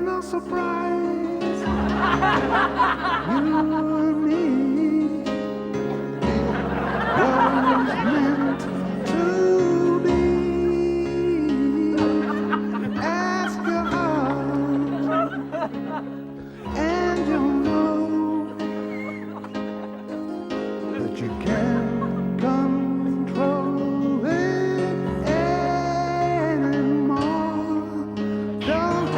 no surprise. You and me was meant to be. Ask your heart, and you'll know that you can't control it anymore. Don't tell me.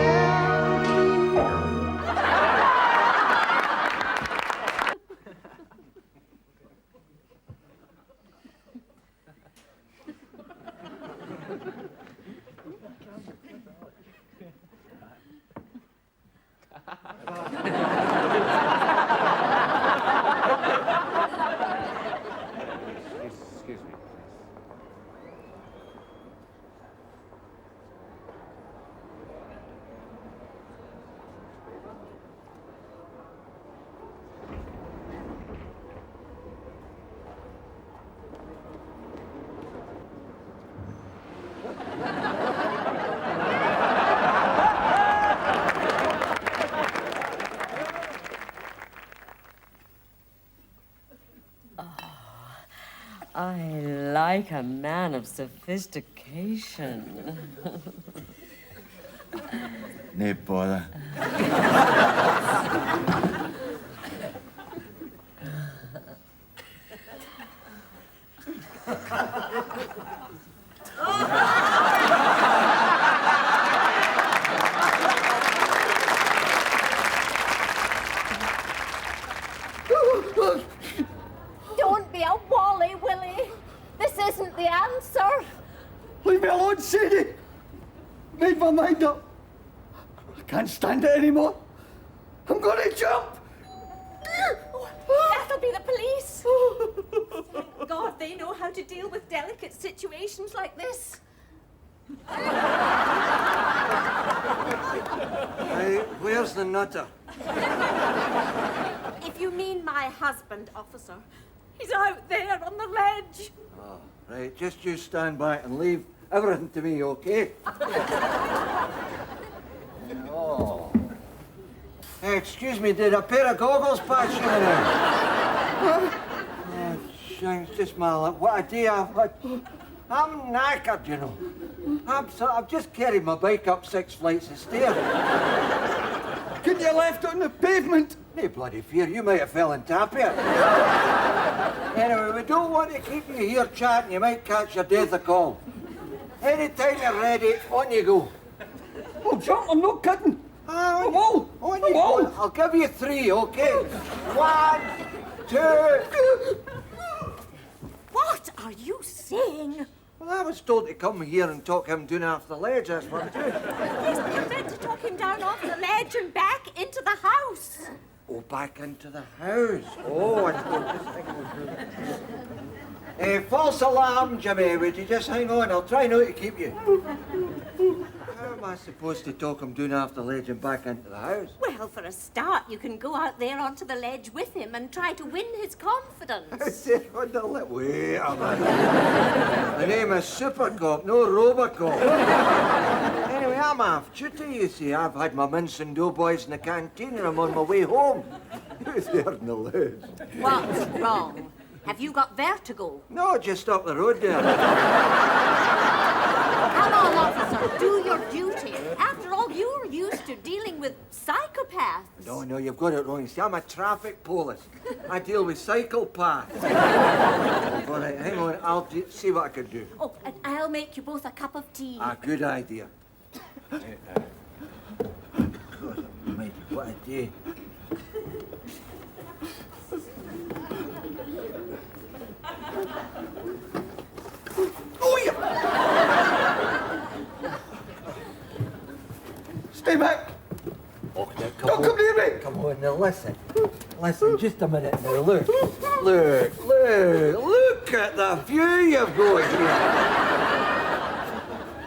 Excuse me. I like a man of sophistication. No bother. Don't be a wally, Willie. This isn't the answer. Leave me alone, Sadie. Made my mind up. I can't stand it anymore. I'm gonna jump. That'll be the police. Thank God they know how to deal with delicate situations like this. Hey, where's the nutter? If you mean my husband, officer, he's out there on the ledge. Oh, right, just you stand back and leave everything to me, okay? Oh. Hey, excuse me, did a pair of goggles pass you around? Oh, shanks, just my luck. What a day I've had. I'm knackered, you know. I've just carried my bike up 6 flights of stairs. Couldn't you left on the pavement? No bloody fear, you might have fell in Tapia. Anyway, we don't want to keep you here chatting. You might catch your death of cold. Anytime you're ready, on you go. Oh, jump, I'm not kidding. On I'm old. On you go. I'll give you 3, okay? 1, 2... What are you saying? Well, I was told to come here and talk him down off the ledge, that's what I'm doing. Yes, but you're meant to talk him down off the ledge and back into the house. Oh, back into the house. Oh, I suppose. False alarm, Jimmy. Would you just hang on? I'll try not to keep you. How am I supposed to talk him down off the ledge and back into the house? Well, for a start, you can go out there onto the ledge with him and try to win his confidence. Wait a minute. The name is Supercop, no Robocop. Anyway, I'm off duty, you see. I've had my mince and doughboys in the canteen and I'm on my way home. Who's there in the ledge? What's wrong? Have you got vertigo? No, just up the road there. Come on, officer, do your duty. After all, you're used to dealing with psychopaths. No, you've got it wrong. You see, I'm a traffic police. I deal with psychopaths. All right, hang on. I'll see what I can do. Oh, and I'll make you both a cup of tea. Ah, good idea. What a day. Oh, yeah! Stay back. Oh, now, Don't come near me. Come on, now listen. Listen, just a minute now. Look at the view you've got here.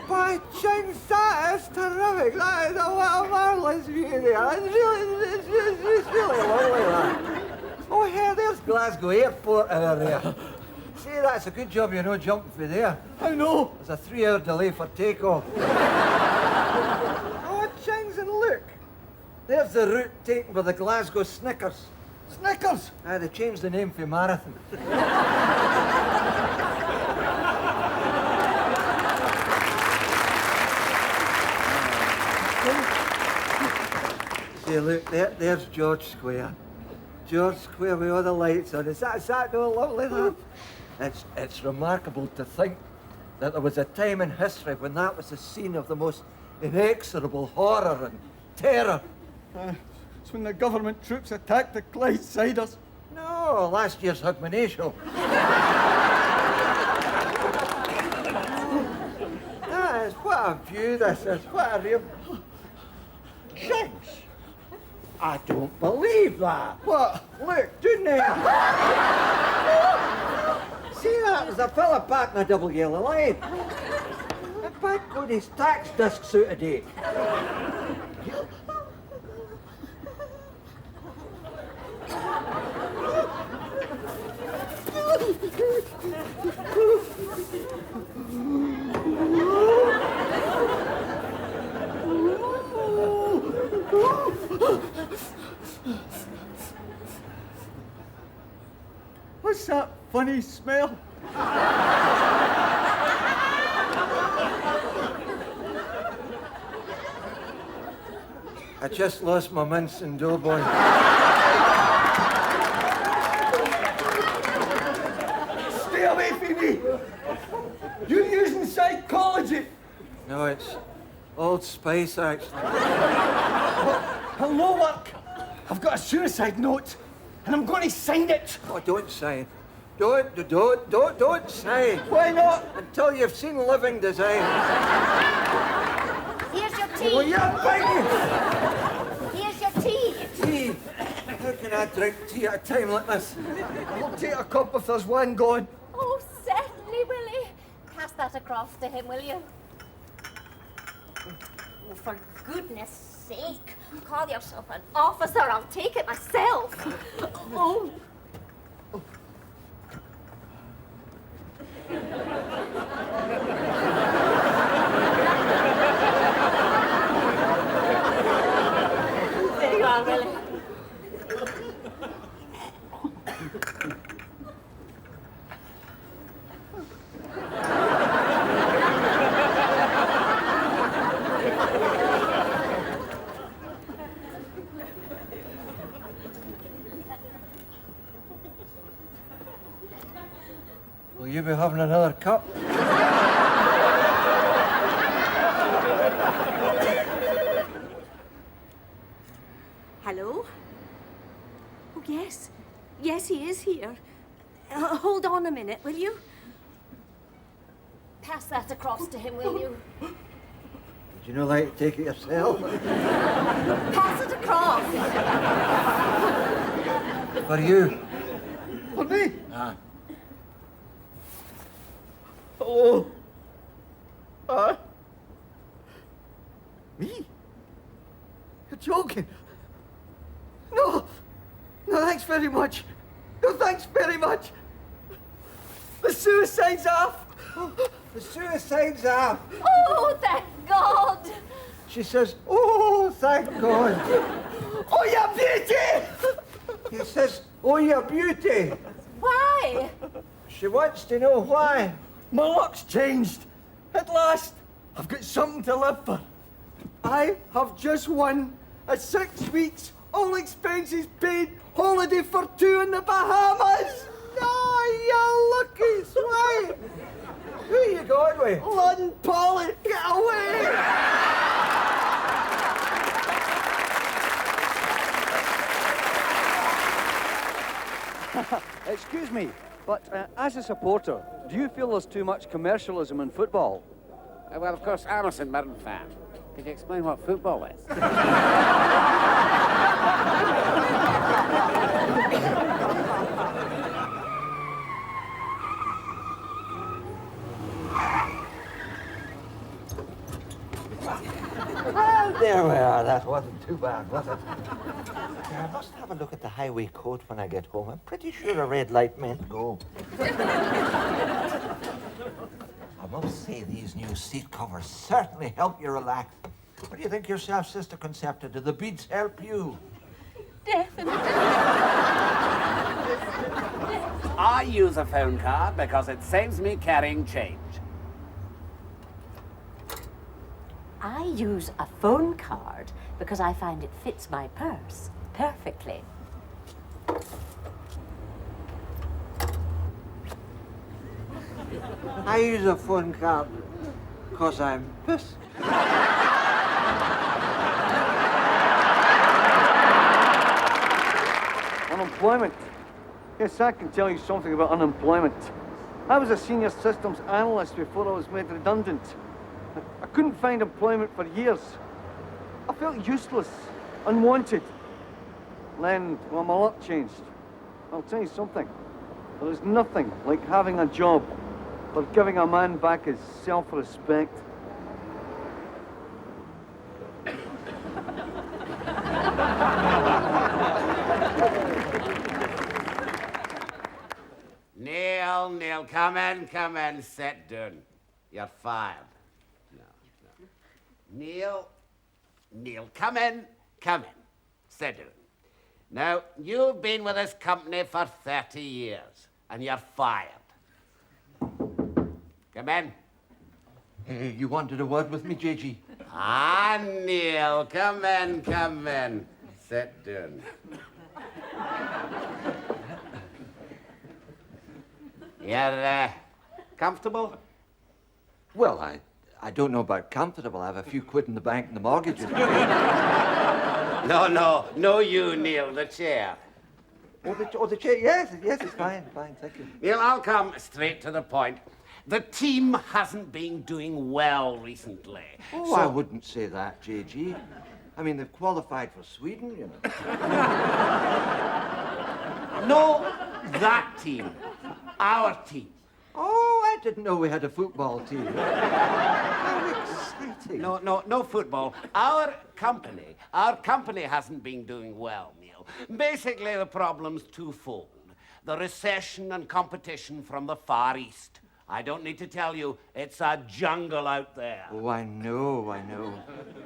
By jinx, that is terrific. That is a marvellous view there. It's really lovely, that. Oh, here, there's Glasgow Airport over there. See, that's a good job you're not jumping for there. I know. There's a 3-hour delay for takeoff. Oh, jinx, and look. There's the route taken by the Glasgow Snickers. Snickers! They changed the name for Marathon. See, look, there's George Square. George Square with all the lights on. Is that no lovely, that? It's remarkable to think that there was a time in history when that was the scene of the most inexorable horror and terror. It's when the government troops attacked the Clydesiders. No, last year's Hogmanay show. What a view this is. What a real... Jinx! I don't believe that. What? Look, didn't they? See that? There's a fella back in a double yellow line. The back got his tax discs out of date. What's that funny smell? I just lost my mince and doughboy. Stay away from me! You're using psychology! No, it's Old Spice, actually. Hello, work! I've got a suicide note, and I'm going to sign it! Oh, don't sign. Don't sign. Why not? Until you've seen Living Design. Here's your tea. Well, you're begging. Here's your tea. Tea. How can I drink tea at a time like this? I'll take a cup if there's one gone. Oh, certainly, Willie. Pass that across to him, will you? Oh, for goodness sake. Call yourself an officer. I'll take it myself. Oh. There you are, Willie. Will you be having another cup? Hello? Oh, yes. Yes, he is here. Hold on a minute, will you? Pass that across to him, will you? Would you not like to take it yourself? Pass it across. For you. For me? Ah. Oh. Me? You're joking? No. No, thanks very much. No, thanks very much. The suicide's off. The suicide's off. Oh, thank God. She says, oh, thank God. Oh, you beauty! He says, oh, your beauty. Why? She wants to know why. My luck's changed. At last, I've got something to live for. I have just won a 6 weeks, all expenses paid holiday for 2 in the Bahamas. No, you lucky swine. Who you going with? London Polly, get away! Excuse me, but as a supporter, do you feel there's too much commercialism in football? Well, of course, I'm a St Mirren fan. Could you explain what football is? Well, there we are. That wasn't too bad, was it? I must have a look at the highway code when I get home. I'm pretty sure a red light meant go. I must say these new seat covers certainly help you relax. What do you think yourself, Sister Concepta? Do the beads help you? Definitely. I use a phone card because it saves me carrying change. I use a phone card because I find it fits my purse perfectly. I use a phone card because I'm pissed. Unemployment. Yes, I can tell you something about unemployment. I was a senior systems analyst before I was made redundant. I couldn't find employment for years. I felt useless, unwanted. Then, well, my luck changed. I'll tell you something. There is nothing like having a job or giving a man back his self-respect. Neil, come in, sit down. You're fired. No. Neil, come in, sit down. Now, you've been with this company for 30 years, and you're fired. Come in. Hey, you wanted a word with me, JG? Ah, Neil, come in. Sit down. You're, comfortable? Well, I don't know about comfortable. I have a few quid in the bank and the mortgage is paid. No, you, Neil, the chair. Oh, the chair, yes, it's fine, thank you. Neil, I'll come straight to the point. The team hasn't been doing well recently. Oh, I wouldn't say that, JG. I mean, they've qualified for Sweden, you know. No, that team. Our team. Oh, I didn't know we had a football team. How exciting. No football. Our company hasn't been doing well, Neil. Basically, the problem's twofold. The recession and competition from the Far East. I don't need to tell you, it's a jungle out there. Oh, I know.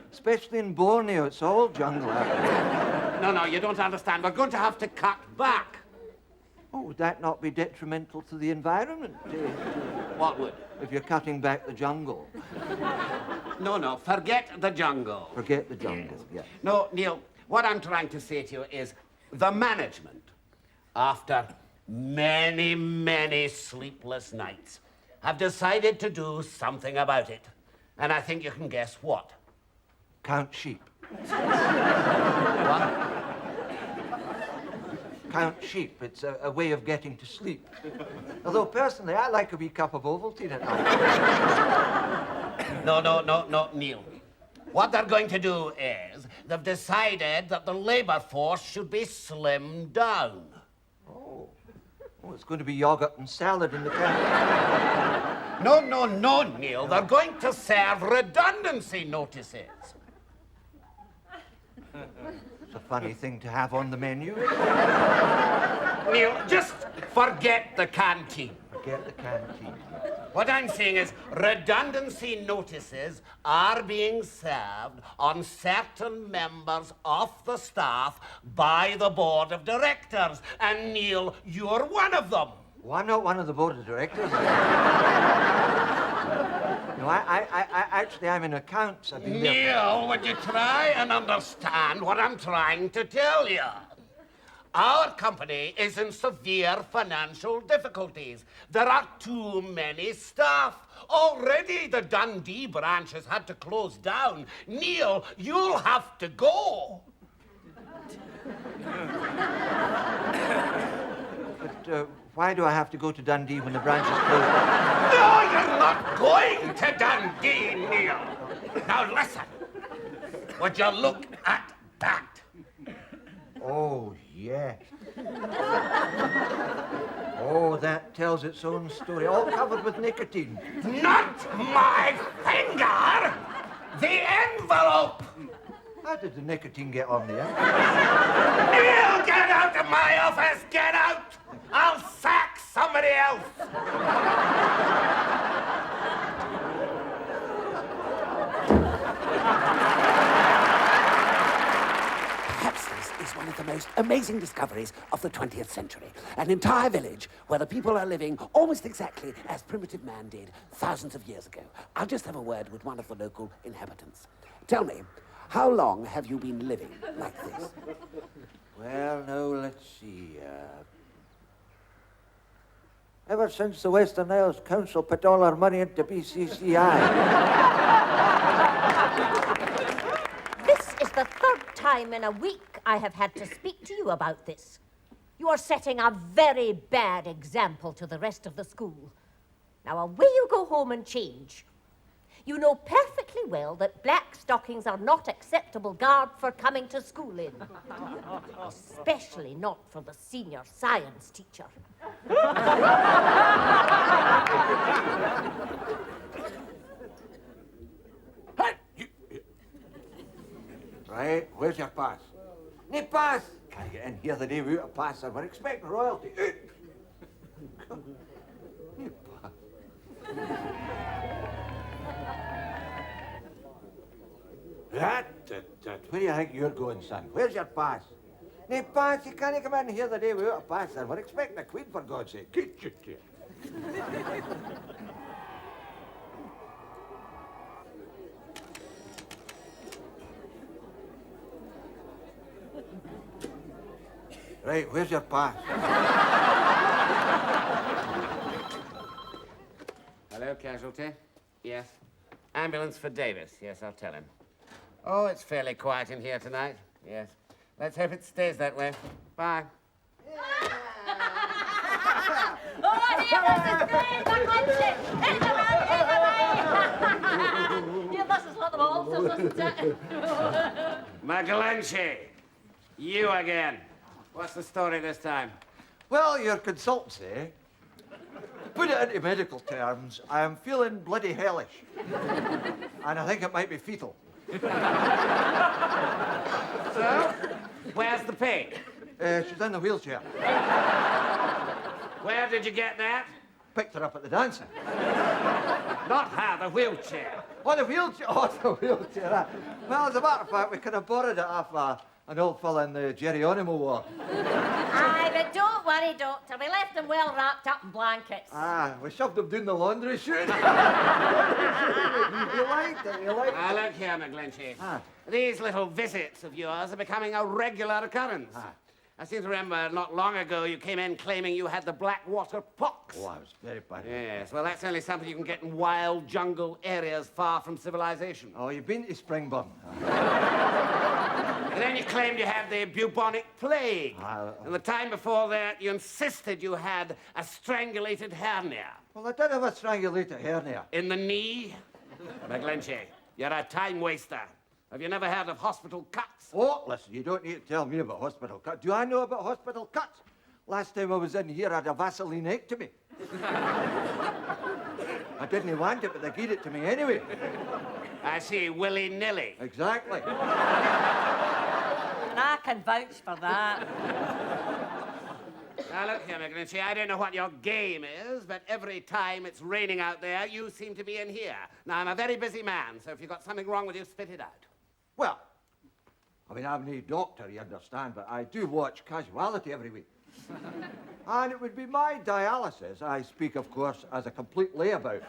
Especially in Borneo, it's all jungle out there. No, you don't understand. We're going to have to cut back. Oh, would that not be detrimental to the environment? What would? If you're cutting back the jungle. No, forget the jungle. Forget the jungle, yeah. No, Neil, what I'm trying to say to you is the management, after many sleepless nights, have decided to do something about it. And I think you can guess what. Count sheep. What? Count sheep. It's a way of getting to sleep. Although, personally, I like a wee cup of Ovaltine at night. No, Neil. What they're going to do is they've decided that the labor force should be slimmed down. Oh, it's going to be yogurt and salad in the camp. No, Neil. They're going to serve redundancy notices. It's a funny thing to have on the menu. Neil, just forget the canteen. Forget the canteen. What I'm saying is redundancy notices are being served on certain members of the staff by the board of directors. And Neil, you're one of them. Well, I'm not one of the board of directors. No, I'm in accounts. I've been there. Neil, would you try and understand what I'm trying to tell you? Our company is in severe financial difficulties. There are too many staff. Already the Dundee branch has had to close down. Neil, you'll have to go. But why do I have to go to Dundee when the branch is closed? No, you're not going to Dundee, Neil. Now listen. Would you look at that? Oh, yes. Oh, that tells its own story. All covered with nicotine. Not my finger! The envelope! How did the nicotine get on the envelope? Neil, get out of my office! Get out! I'll sack somebody else! the most amazing discoveries of the 20th century. An entire village where the people are living almost exactly as primitive man did thousands of years ago. I'll just have a word with one of the local inhabitants. Tell me, how long have you been living like this? Well, now, let's see. Ever since the Western Isles Council put all our money into BCCI. This is the third time in a week I have had to speak to you about this. You are setting a very bad example to the rest of the school. Now, away you go home and change. You know perfectly well that black stockings are not acceptable garb for coming to school in. Especially not for the senior science teacher. Right, where's your pass? No pass! Can't get in here the day without a pass, and we're expecting royalty. No pass. Where do you think you're going, son? Where's your pass? No pass, you can't come in here the day without a pass, and we're expecting a queen, for God's sake. Get your chair. Right, where's your pass? Hello, casualty. Yes. Ambulance for Davis. Yes, I'll tell him. Oh, it's fairly quiet in here tonight. Yes. Let's hope it stays that way. Bye. Oh, dear, this is great! The country! Yeah, this is what the waltzers, isn't it? Margolyes, you again. What's the story this time? Well, your consultancy, to put it into medical terms, I am feeling bloody hellish. And I think it might be fetal. So, where's the pig? She's in the wheelchair. Where did you get that? Picked her up at the dancing. Not her, the wheelchair. Oh, the wheelchair! Oh, the wheelchair. Well, as a matter of fact, we could have borrowed it off an old fella in the Geronimo War. Aye, but don't worry, Doctor. We left him well wrapped up in blankets. Ah, we shoved him down the laundry chute. You liked it, you liked it. Now, look here, Margolyes. Ah. These little visits of yours are becoming a regular occurrence. Ah. I seem to remember not long ago you came in claiming you had the Blackwater pox. Oh, I was very bad. Yes, well, that's only something you can get in wild jungle areas far from civilization. Oh, you've been to Springburn. And then you claimed you had the bubonic plague. And the time before that, you insisted you had a strangulated hernia. Well, I did have a strangulated hernia. In the knee? Margolyes, you're a time waster. Have you never heard of hospital cuts? Oh, listen, you don't need to tell me about hospital cuts. Do I know about hospital cuts? Last time I was in here, I had a Vaselinectomy. I didn't want it, but they gave it to me anyway. I see, willy-nilly. Exactly. And I can vouch for that. Now, look here, Margolyes, I don't know what your game is, but every time it's raining out there, you seem to be in here. Now, I'm a very busy man, so if you've got something wrong with you, spit it out. Well, I mean, I'm no doctor, you understand, but I do watch Casualty every week. And it would be my dialysis, I speak, of course, as a complete layabout,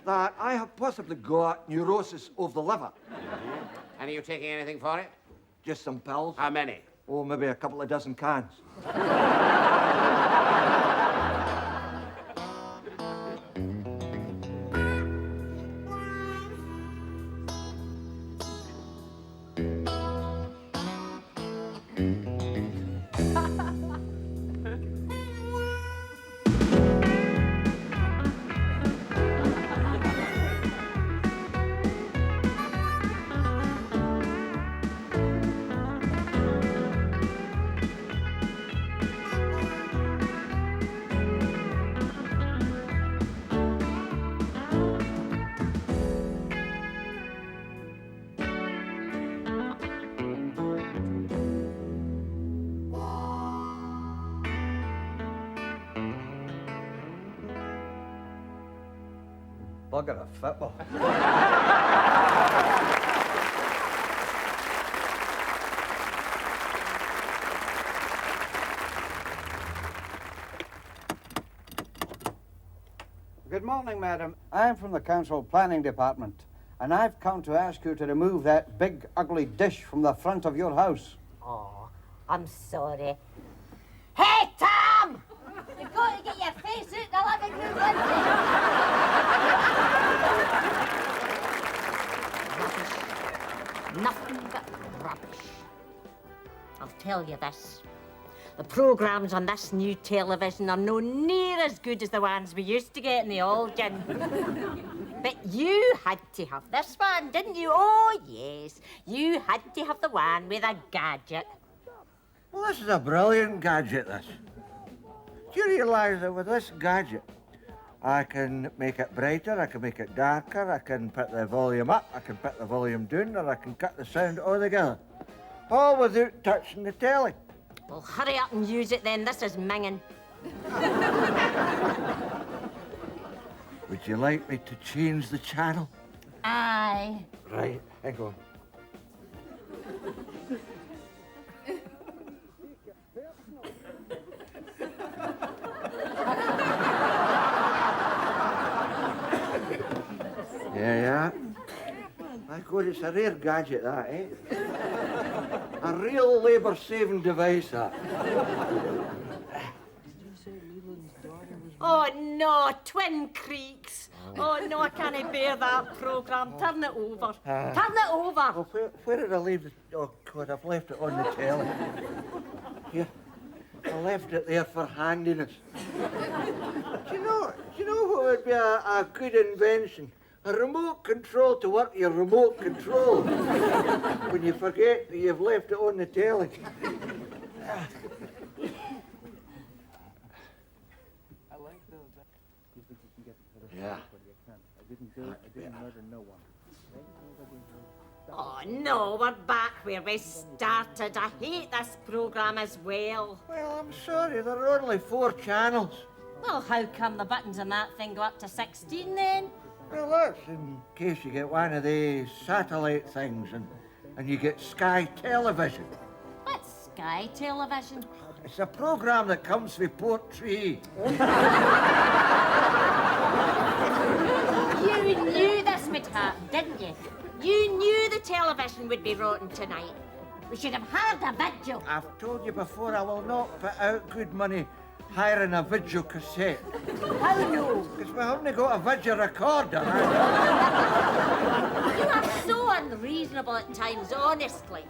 that I have possibly got neurosis of the liver. And are you taking anything for it? Just some pills. How many? Oh, maybe a couple of dozen cans. Bugger a football. morning, madam. I'm from the council planning department, and I've come to ask you to remove that big, ugly dish from the front of your house. Oh, I'm sorry. Hey, Tom! You've got to get your face out the living room window. Rubbish. Nothing but rubbish. I'll tell you this. The programmes on this new television are no near as good as the ones we used to get in the old gin. But you had to have this one, didn't you? Oh, yes. You had to have the one with a gadget. Well, this is a brilliant gadget, this. Do you realise that with this gadget, I can make it brighter, I can make it darker, I can put the volume up, I can put the volume down, or I can cut the sound altogether. All without touching the telly. Well, hurry up and use it then. This is minging. Would you like me to change the channel? Aye. Right, hang on. Yeah. My God, it's a rare gadget, that, eh? A real labour-saving device, that. Oh, no, Twin Creeks. Oh, no, I can't bear that programme. Turn it over. Turn it over. Well, where did I leave the... Oh, God, I've left it on the telly. Here. I left it there for handiness. Do you know what would be a good invention? A remote control to work your remote control when you forget that you've left it on the telly. Yeah. I didn't murder no one. Oh, no, we're back where we started. I hate this programme as well. Well, I'm sorry, there are only 4 channels. Well, how come the buttons on that thing go up to 16 then? Well, that's in case you get one of these satellite things and you get Sky Television. What's Sky Television? It's a programme that comes with Portree. You knew this would happen, didn't you? You knew the television would be rotten tonight. We should have had a vigil. I've told you before, I will not put out good money hiring a video cassette. How no? Because we haven't got a video recorder. You are so unreasonable at times, honestly.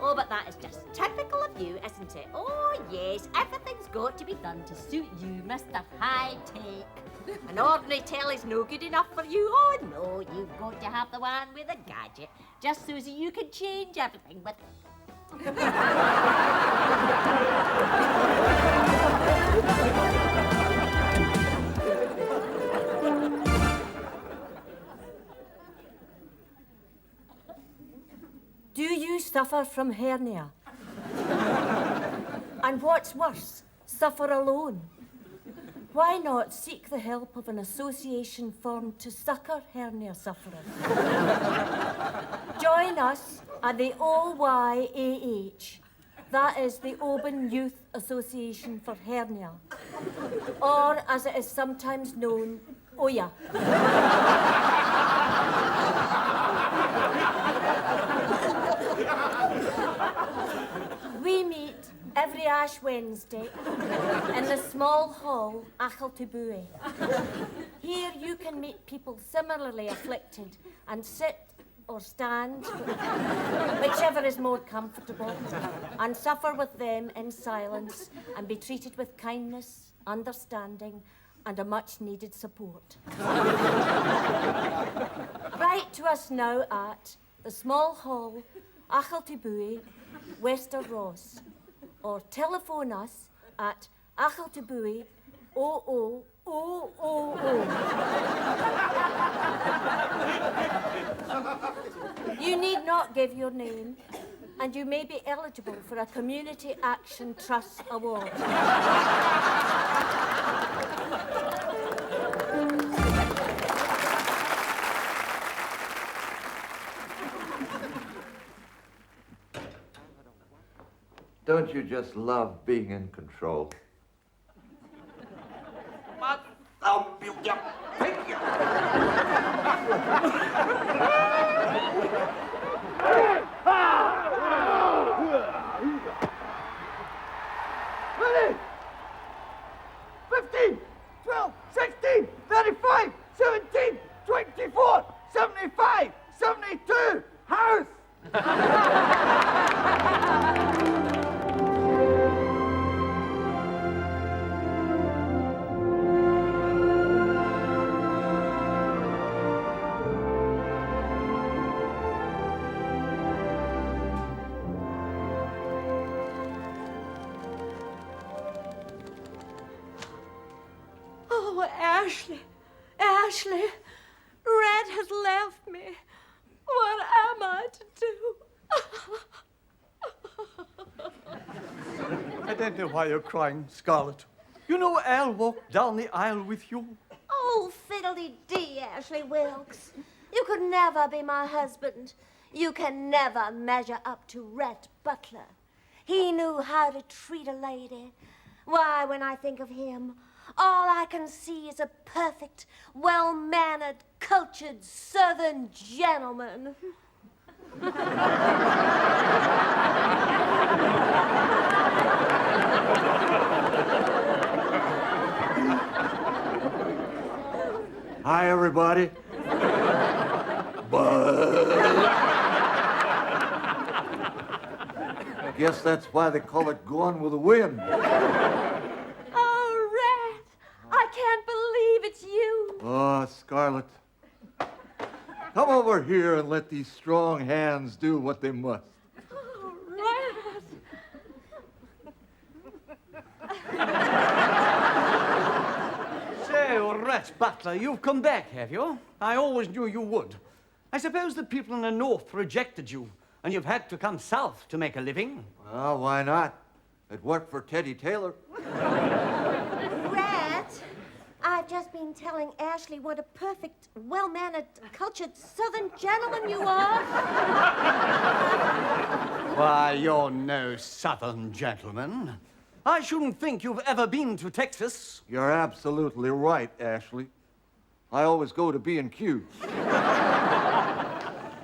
Oh, but that is just typical of you, isn't it? Oh, yes, everything's got to be done to suit you, Mr. High Tech. An ordinary telly's no good enough for you. Oh, no, you've got to have the one with a gadget, just so that you can change everything with it. Do you suffer from hernia? And what's worse, suffer alone? Why not seek the help of an association formed to succour hernia sufferers? Join us at the OYAH. That is the Oban Youth Association for Hernia. Or, as it is sometimes known, OYA. We meet every Ash Wednesday in the small hall, Achiltibui. Here you can meet people similarly afflicted and sit or stand, whichever is more comfortable, and suffer with them in silence and be treated with kindness, understanding, and a much-needed support. Write to us now at the small hall, Achiltibui, Wester Ross, or telephone us at Achiltibui 00000. You need not give your name, and you may be eligible for a Community Action Trust Award. Don't you just love being in control? But thump you, pick you. Oh, Ashley, Ashley, Red has left me. What am I to do? I don't know why you're crying, Scarlet. You know Al walked down the aisle with you. Oh, fiddly-dee, Ashley Wilkes. You could never be my husband. You can never measure up to Rhett Butler. He knew how to treat a lady. Why, when I think of him, all I can see is a perfect, well-mannered, cultured Southern gentleman. Hi, everybody. I guess that's why they call it Gone with the Wind. Oh, Red, I can't believe it's you. Oh, Scarlet. Come over here and let these strong hands do what they must. Oh, Red. So, Rhett Butler, you've come back, have you? I always knew you would. I suppose the people in the North rejected you, and you've had to come south to make a living. Well, why not? It worked for Teddy Taylor. Rat, I've just been telling Ashley what a perfect, well-mannered, cultured Southern gentleman you are. Why, you're no Southern gentleman. I shouldn't think you've ever been to Texas. You're absolutely right, Ashley. I always go to B&Q.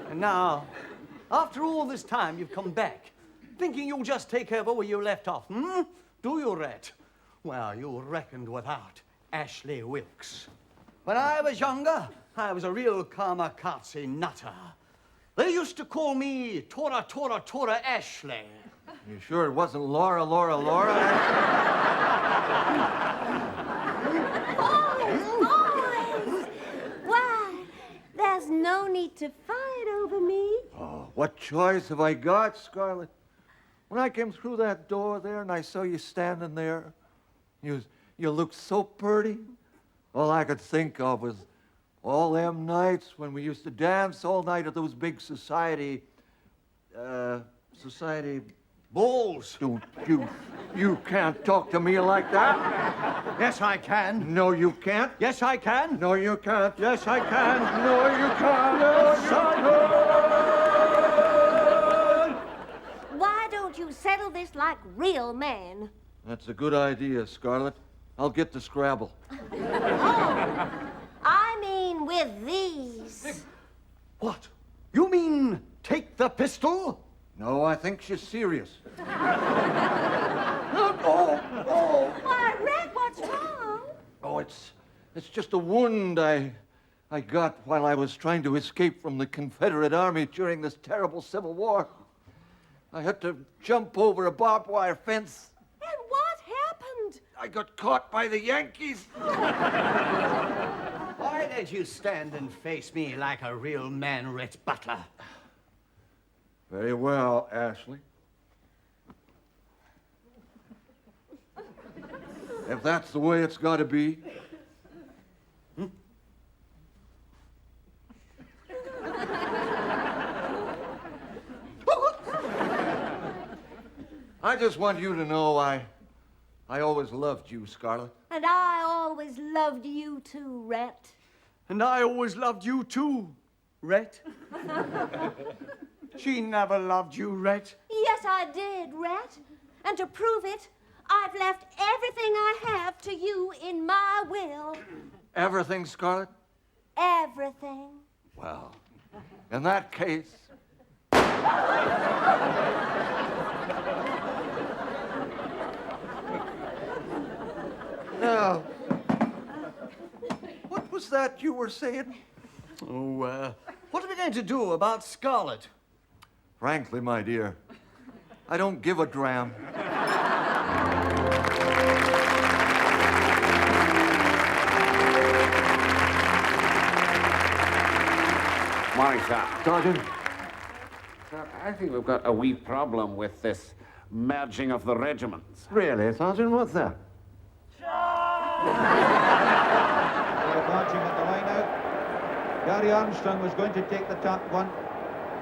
And now, after all this time, you've come back, thinking you'll just take over where you left off, hmm? Do you, Rat? Well, you reckoned without Ashley Wilkes. When I was younger, I was a real kamikaze nutter. They used to call me Tora Ashley. You sure it wasn't Laura? Boys! Why, there's no need to fight over me. Oh, what choice have I got, Scarlet? When I came through that door there and I saw you standing there, you looked so pretty. All I could think of was all them nights when we used to dance all night at those big society Balls. Don't you can't talk to me like that. Yes, I can. No, you can't. Yes, I can. No, you can't. Yes, I can. No, you can't. Yes, I can. Why don't you settle this like real men? That's a good idea, Scarlet. I'll get the Scrabble. Oh, I mean with these. What? You mean take the pistol? No, I think she's serious. Why, Red, what's wrong? Oh, it's just a wound I got while I was trying to escape from the Confederate Army during this terrible Civil War. I had to jump over a barbed wire fence. And what happened? I got caught by the Yankees. Why did you stand and face me like a real man, Rhett Butler? Very well, Ashley. If that's the way it's got to be. I just want you to know I always loved you, Scarlet. And I always loved you too, Rhett. And I always loved you too, Rhett. She never loved you, Rhett. Yes, I did, Rhett. And to prove it, I've left everything I have to you in my will. Everything, Scarlet? Everything. Well, in that case... Now, what was that you were saying? Oh, what are we going to do about Scarlet? Frankly, my dear, I don't give a dram. Morning, sir. Sergeant? Sir, I think we've got a wee problem with this merging of the regiments. Really, Sergeant? What's that? marching at the line out. Gary Armstrong was going to take the tap one.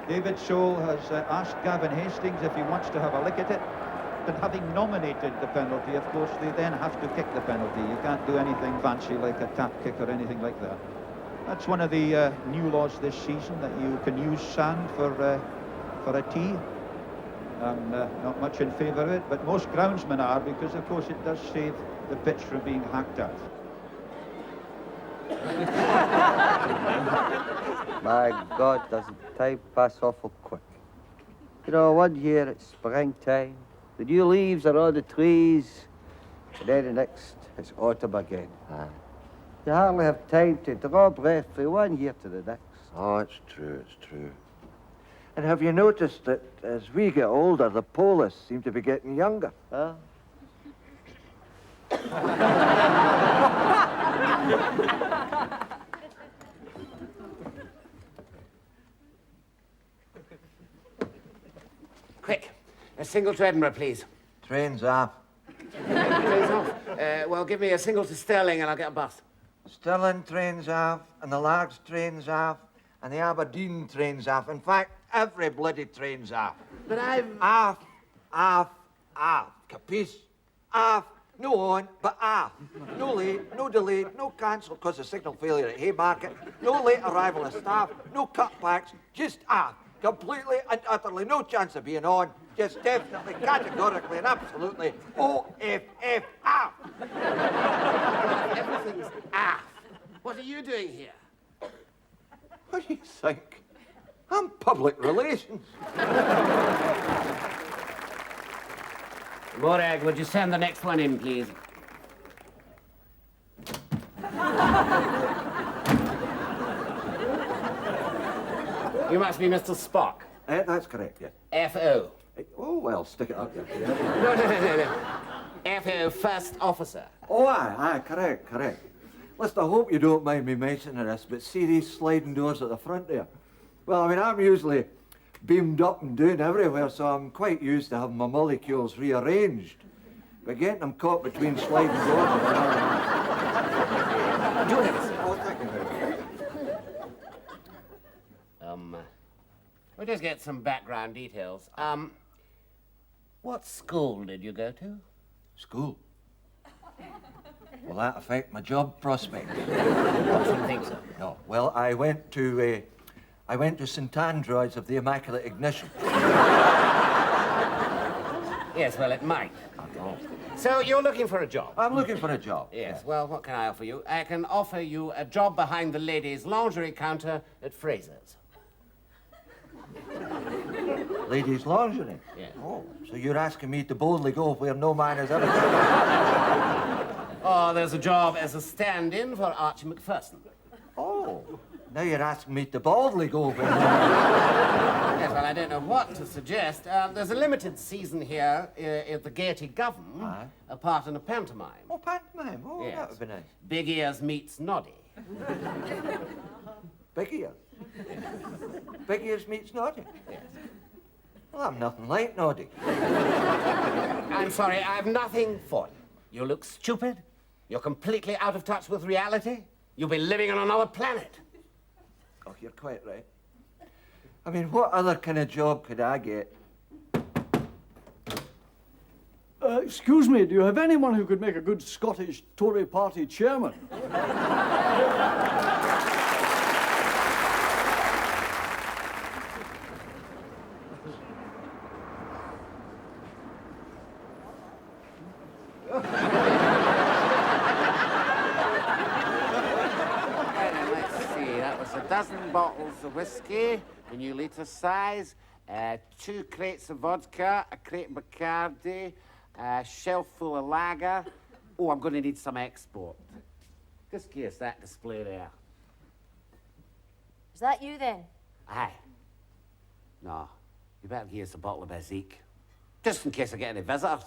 David Soule has asked Gavin Hastings if he wants to have a lick at it. But having nominated the penalty, of course, they then have to kick the penalty. You can't do anything fancy like a tap kick or anything like that. That's one of the new laws this season, that you can use sand for a tee. I'm not much in favour of it, but most groundsmen are, because, of course, it does save the pitch from being hacked at. My God, doesn't time pass awful quick. You know, one year it's springtime, the new leaves are on the trees, and then the next it's autumn again. You hardly have time to draw breath from one year to the next. Oh, it's true, it's true. And have you noticed that as we get older, the Pochlers seem to be getting younger? Huh? Quick, a single to Edinburgh, please. Train's off. Train's off. Well, give me a single to Stirling and I'll get a bus. Stirling train's off, and the Largs train's off, and the Aberdeen train's off. In fact, every bloody train's off. But I've... Off, off, off. Capiche? Off. No on, but off. No late, no delayed, no cancelled because of signal failure at Haymarket, no late arrival of staff, no cutbacks, just off. Completely and utterly no chance of being on. Just definitely, categorically and absolutely OFF off. Everything's off. What are you doing here? What do you think? I'm public relations. Morag, would you send the next one in, please? You must be Mr. Spock. That's correct, yes. F.O. Oh, well, stick it up there. No. F.O. First Officer. Oh, aye, correct. Listen, I hope you don't mind me mentioning this, but see these sliding doors at the front there? Well, I mean, I'm usually beamed up and doing everywhere, so I'm quite used to having my molecules rearranged. But getting them caught between sliding doors and Juliet. Oh, thank you very much. We'll just get some background details. What school did you go to? School? Will that affect my job prospects? I shouldn't think so. No. Well, I went to St Andrews of the Immaculate Ignition. Yes, well, it might. So you're looking for a job? I'm looking for a job. Yes, well, what can I offer you? I can offer you a job behind the ladies' lingerie counter at Fraser's. Ladies' lingerie? Yes. Oh, so you're asking me to boldly go where no man has ever gone? Oh, there's a job as a stand-in for Archie McPherson. Oh, now you're asking me to boldly go where Yes, well, I don't know what to suggest. There's a limited season here at the Gaiety Govan, Aye. a part in a pantomime. Oh, pantomime. Oh, Yes. that would be nice. Big Ears meets Noddy. Big ears. Big ears meets Noddy. Yes. Well, I'm nothing like Noddy. I'm sorry, I've nothing for you. You look stupid. You're completely out of touch with reality. You'll be living on another planet. Oh, you're quite right. I mean, what other kind of job could I get? Excuse me, do you have anyone who could make a good Scottish Tory party chairman? Let's see, that was a dozen bottles of whiskey, a new litre size, 2 crates of vodka, a crate of Bacardi, a shelf full of lager. Oh, I'm going to need some export. Just give us that display there. Is that you then? Aye. No, you better give us a bottle of Bezique. Just in case I get any visitors.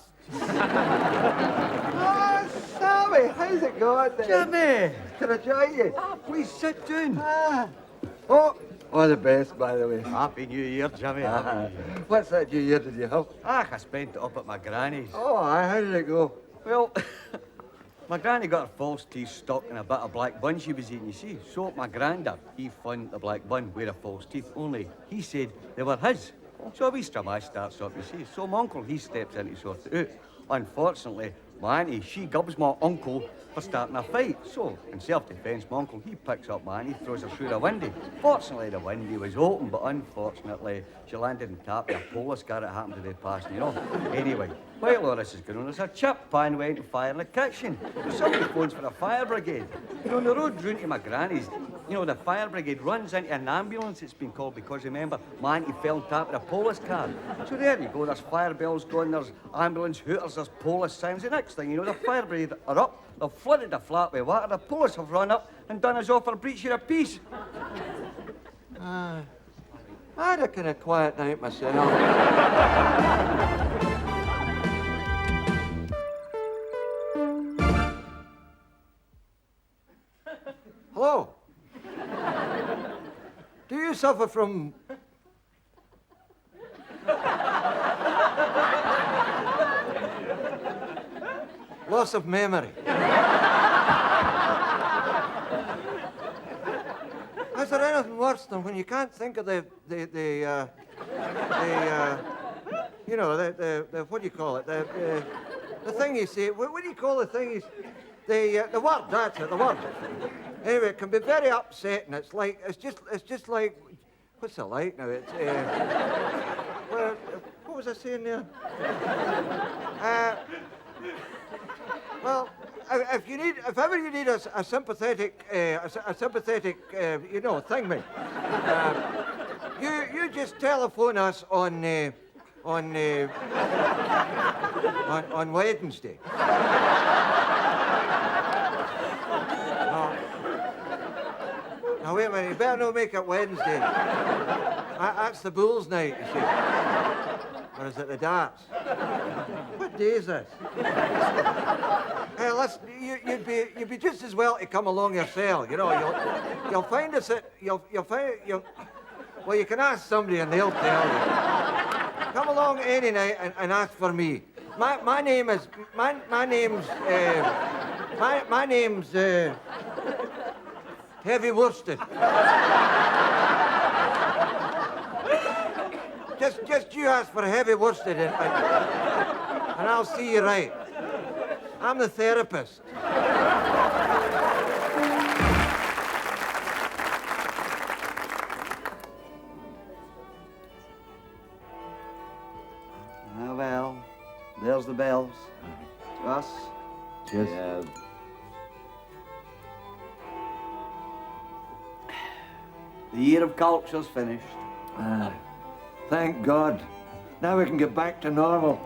Ah, Sammy, how's it going then? Jimmy! Can I join you? Please sit down. Oh, all the best, by the way. Happy New Year, Jimmy. What's that new year did you have? I spent it up at my granny's. Oh, aye, how did it go? Well, My granny got her false teeth stuck in a bit of black bun she was eating, you see. So my granda, he found the black bun with the false teeth, only he said they were his. So a wee stramash starts up, you see. So my uncle, he steps in to sort it out. Unfortunately, my auntie, she gubs my uncle for starting a fight. So, in self-defence, my uncle, he picks up my auntie, throws her through the window. Fortunately, the window was open, but unfortunately, she landed and tapped a Polish car that happened to be passing, you know. Anyway, while all this is going on, there's a chip pan went to fire in the kitchen. Somebody phones for the fire brigade. You know, on the road round to my granny's, you know, the fire brigade runs into an ambulance, it's been called, because remember, my auntie fell and tapped a Polish car. So there you go, there's fire bells going, there's ambulance hooters, there's Polish signs. The next thing you know, the fire brigade are up, they've flooded the flat with water, the Polish have run up and done us off for breach of peace. I had a kind of quiet night myself. Hello? Do you suffer from... loss of memory? Is there anything worse than when you can't think of the what do you call it? The thing you say, what do you call the thing? The word, that's it, the word. Anyway, it can be very upsetting. It's just like, what's it like now? It's, well, what was I saying there? Well, if ever you need a sympathetic, you know, thing, mate, you just telephone us on Wednesday. Now, wait a minute, you better not make it Wednesday. That's the Bulls' night, you see. Or is it the darts? What day is this? Hey, listen, you'd be just as well to come along yourself, you know. You'll find us at, well, you can ask somebody and they'll tell you. Come along any night and ask for me. My name's Heavy Worsted. Just you ask for Heavy Worsted and I'll see you right. I'm the therapist. Ah, well, there's the bells. To us. Cheers. Yeah. The year of culture's finished. Thank God. Now we can get back to normal.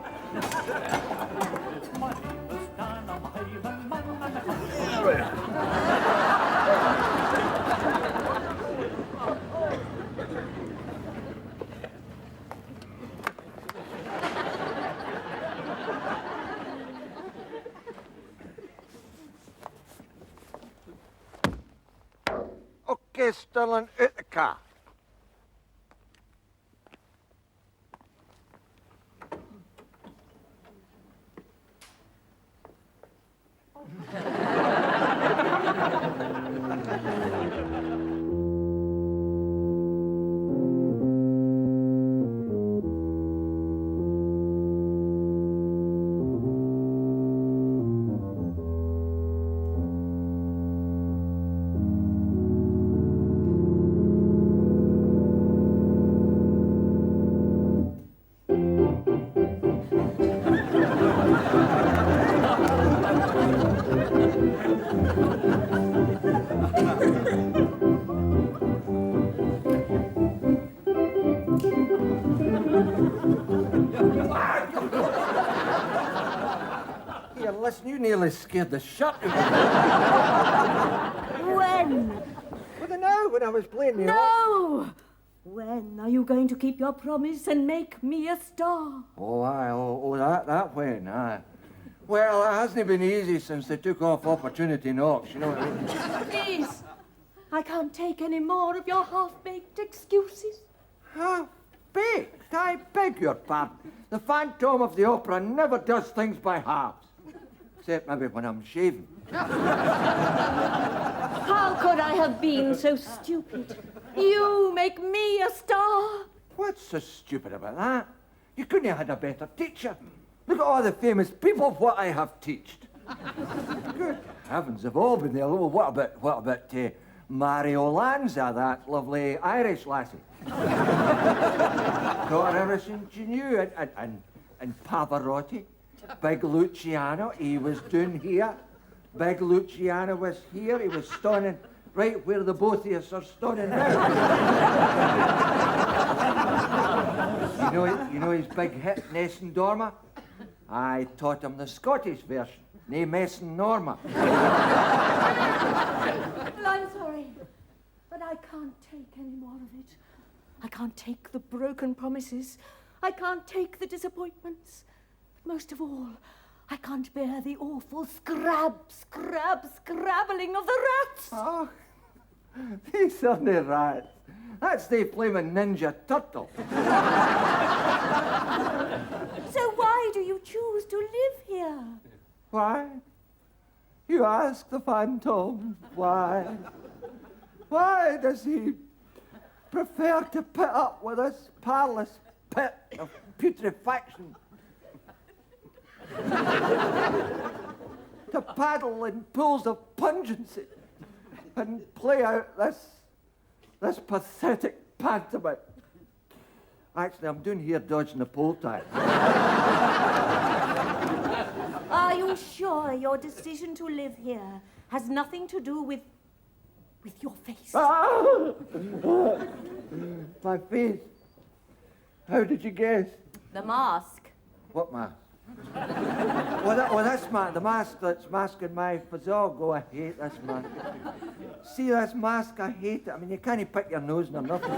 Okay, Sterling, out the car. Here, listen, you nearly scared the shit out of me. When? Well, now, when I was playing the... No! When are you going to keep your promise and make me a star? Oh, aye, that when, aye. Well, it hasn't been easy since they took off Opportunity Knocks, you know what I mean? Please, I can't take any more of your half-baked excuses. Half-baked? I beg your pardon. The Phantom of the Opera never does things by halves. Except maybe when I'm shaving. How could I have been so stupid? You make me a star. What's so stupid about that? You couldn't have had a better teacher. Look at all the famous people what I have taught. Good heavens, they've all been there. Oh, what about Mario Lanza, that lovely Irish lassie? Taught her everything she knew. And Pavarotti, Big Luciano, he was down here. Big Luciano was here. He was standing right where the both of us are standing now. you know his big hit, Nessun Dorma? I taught him the Scottish version, nae Messin Norma. Well, I'm sorry, but I can't take any more of it. I can't take the broken promises. I can't take the disappointments. But most of all, I can't bear the awful scrabbling of the rats. Oh, these are nae rats. That's the flaming Ninja Turtle. So why do you choose to live here? Why? You ask the phantom why. Why does he prefer to put up with this parlous pit of putrefaction? To paddle in pools of pungency and play out this pathetic pantomime. Actually, I'm doing here dodging the poll tax. Are you sure your decision to live here has nothing to do with your face? Ah! My face. How did you guess? The mask. What mask? That's the mask that's masking my physog. Oh, I hate this mask. See this mask? I hate it. I mean, you can't pick your nose nor nothing.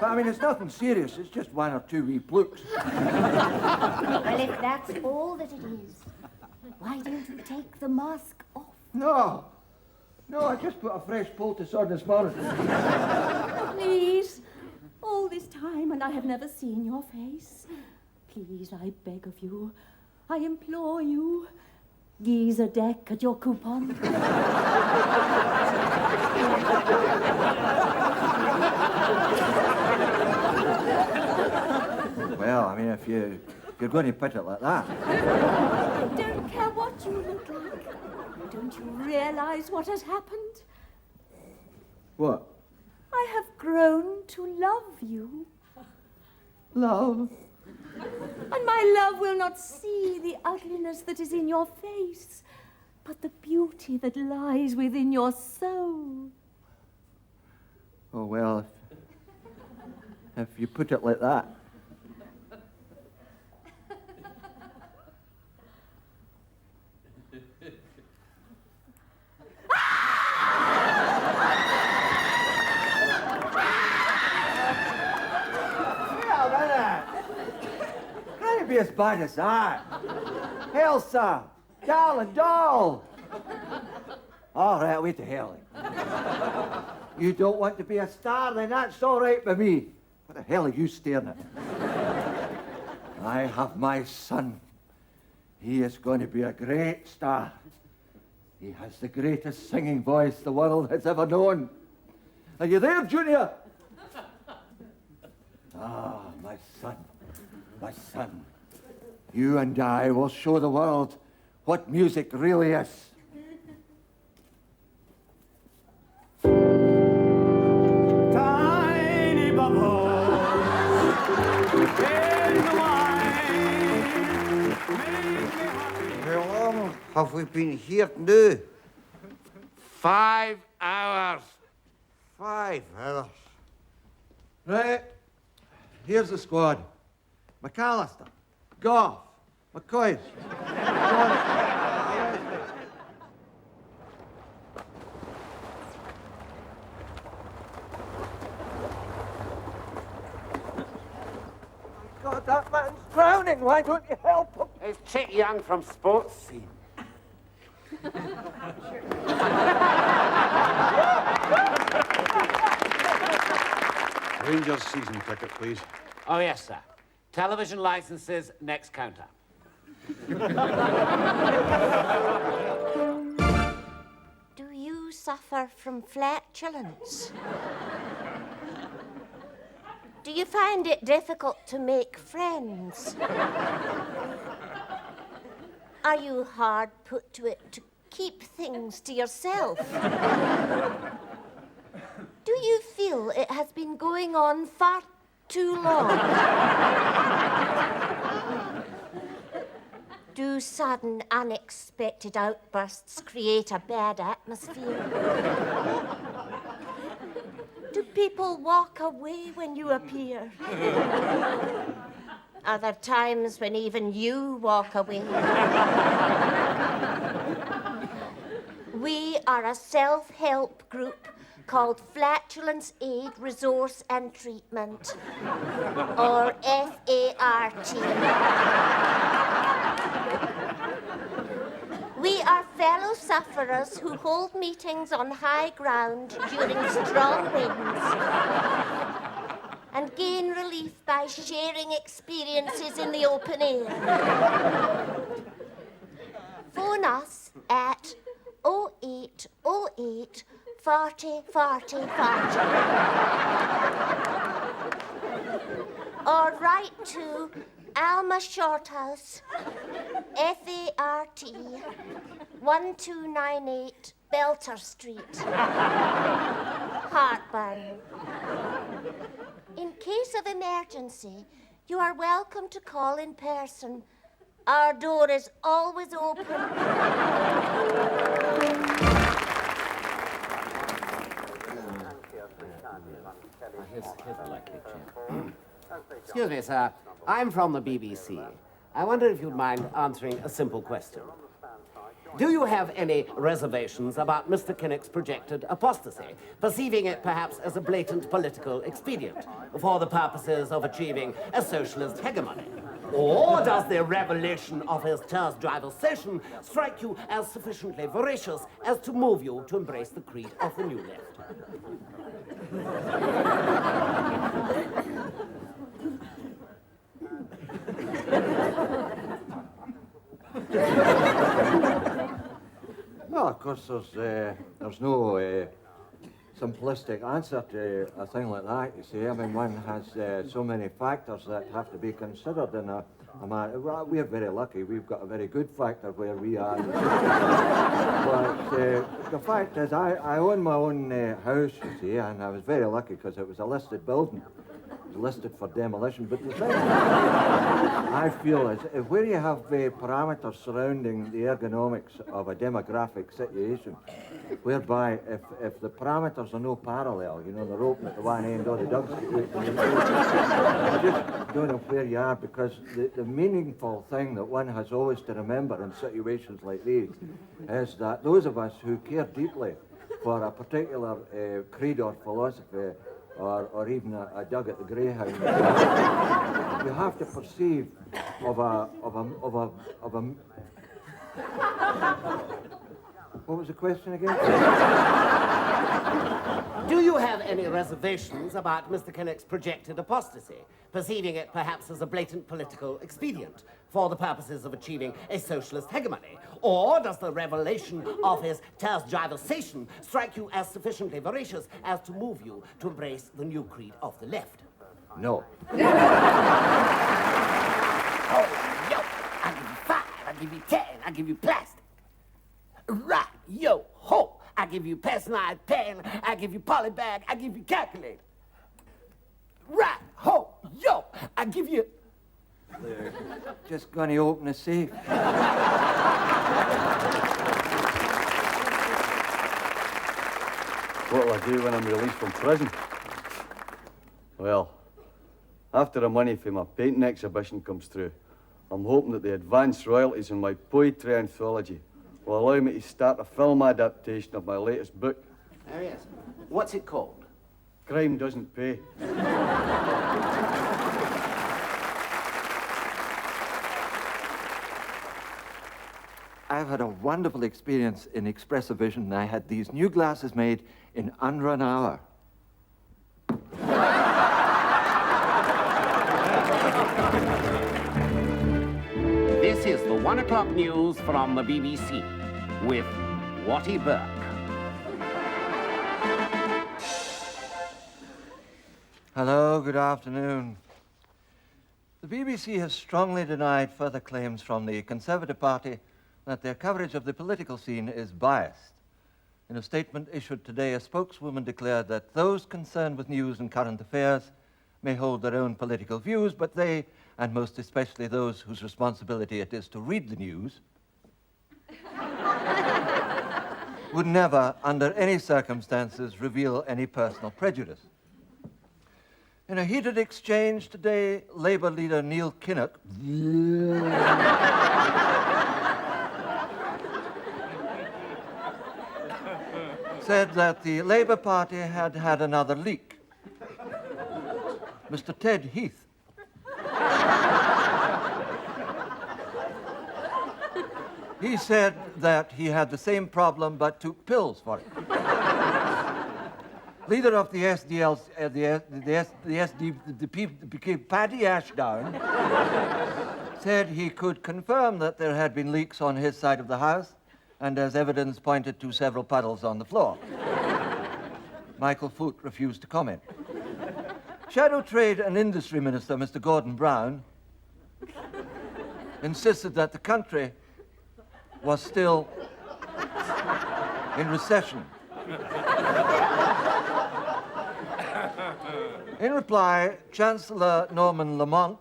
But I mean, it's nothing serious. It's just one or two wee plooks. Well, if that's all that it is, why don't you take the mask off? No, I just put a fresh poultice on this morning. Please, all this time and I have never seen your face. Please, I beg of you, I implore you, geese a deck at your coupon. Well, I mean, if you're going to put it like that. I don't care what you look like. Don't you realize what has happened? What? I have grown to love you. Love? And my love will not see the ugliness that is in your face, but the beauty that lies within your soul. Oh, well, if you put it like that. Can't be as bad as that. Elsa, darling doll. All right, wait to hell. You don't want to be a star, then that's all right by me. What the hell are you staring at? I have my son. He is going to be a great star. He has the greatest singing voice the world has ever known. Are you there, Junior? Ah, my son. My son. You and I will show the world what music really is. Tiny bubbles in the wine. How long have we been here now? 5 hours. 5 hours. Right. Here's the squad. McAllister, Goff, McCoy. God, that man's drowning. Why don't you help him? It's Chick Young from Sports Scene. Rangers season ticket, please. Oh, yes, sir. Television licenses, next counter. Do you suffer from flatulence? Do you find it difficult to make friends? Are you hard put to it to keep things to yourself? Do you feel it has been going on far too long? Do sudden, unexpected outbursts create a bad atmosphere? Do people walk away when you appear? Are there times when even you walk away? We are a self-help group called Flatulence Aid, Resource and Treatment, or FART. We are fellow sufferers who hold meetings on high ground during strong winds and gain relief by sharing experiences in the open air. Phone us at 0808 40 40 40 or write to Alma Shorthouse, FART, 1298 Belter Street, Heartburn. In case of emergency, you are welcome to call in person. Our door is always open. Excuse me, sir. I'm from the BBC. I wonder if you'd mind answering a simple question. Do you have any reservations about Mr. Kinnock's projected apostasy, perceiving it perhaps as a blatant political expedient for the purposes of achieving a socialist hegemony? Or does the revelation of his terse-driversation strike you as sufficiently voracious as to move you to embrace the creed of the New Left? Well, of course, there's no simplistic answer to a thing like that, you see. I mean, one has so many factors that have to be considered in a matter. Well, we're very lucky. We've got a very good factor where we are. But the fact is, I own my own house, you see, and I was very lucky because it was a listed building. Listed for demolition, but the thing I feel is where you have parameters surrounding the ergonomics of a demographic situation, whereby if the parameters are no parallel, you know, the rope at the one end or the ducks, you just don't know where you are, because the meaningful thing that one has always to remember in situations like these is that those of us who care deeply for a particular creed or philosophy, or even a dug at the Greyhound, you have to perceive of a. What was the question again? Do you have any reservations about Mr. Kinnock's projected apostasy, perceiving it perhaps as a blatant political expedient for the purposes of achieving a socialist hegemony? Or does the revelation of his terse-driversation strike you as sufficiently voracious as to move you to embrace the new creed of the left? No. Oh, yo, I'll give you 5, I'll give you 10, I'll give you plastic. Right, yo, ho, I give you personalized pen, I give you polybag, I give you calculator. Right, ho, yo, I give you... They're just going to open a safe. What'll I do when I'm released from prison? Well, after the money for my painting exhibition comes through, I'm hoping that the advance royalties on my poetry anthology will allow me to start a film adaptation of my latest book. Oh, yes. What's it called? Crime Doesn't Pay. I've had a wonderful experience in expressive vision. I had these new glasses made in under an hour. This is is the 1 o'clock news from the BBC with Watty Burke. Hello, good afternoon. The BBC has strongly denied further claims from the Conservative Party that their coverage of the political scene is biased. In a statement issued today, a spokeswoman declared that those concerned with news and current affairs may hold their own political views, but they, and most especially those whose responsibility it is to read the news, would never, under any circumstances, reveal any personal prejudice. In a heated exchange today, Labour leader Neil Kinnock said that the Labour Party had had another leak. Mr. Ted Heath he said that he had the same problem but took pills for it. Leader of the SDL, SDP, Paddy Ashdown, said he could confirm that there had been leaks on his side of the house, and as evidence pointed to several puddles on the floor. Michael Foot refused to comment. Shadow Trade and Industry Minister, Mr. Gordon Brown, insisted that the country was still in recession. In reply, Chancellor Norman Lamont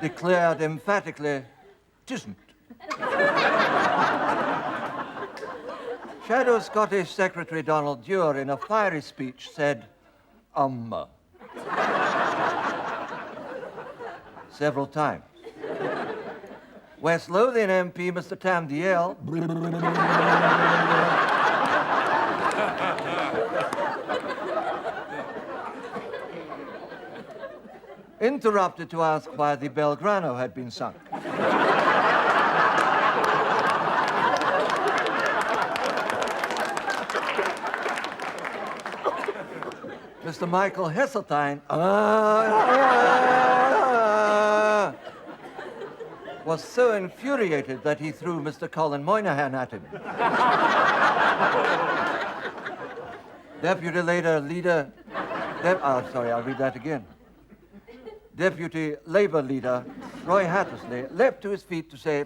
declared emphatically, "'Tisn't." Shadow Scottish Secretary Donald Dewar, in a fiery speech, said, several times. West Lothian MP, Mr. Tam Dalyell, interrupted to ask why the Belgrano had been sunk. Mr. Michael Heseltine was so infuriated that he threw Mr. Colin Moynihan at him. Deputy Leader, I'll read that again. Deputy Labour leader Roy Hattersley leapt to his feet to say,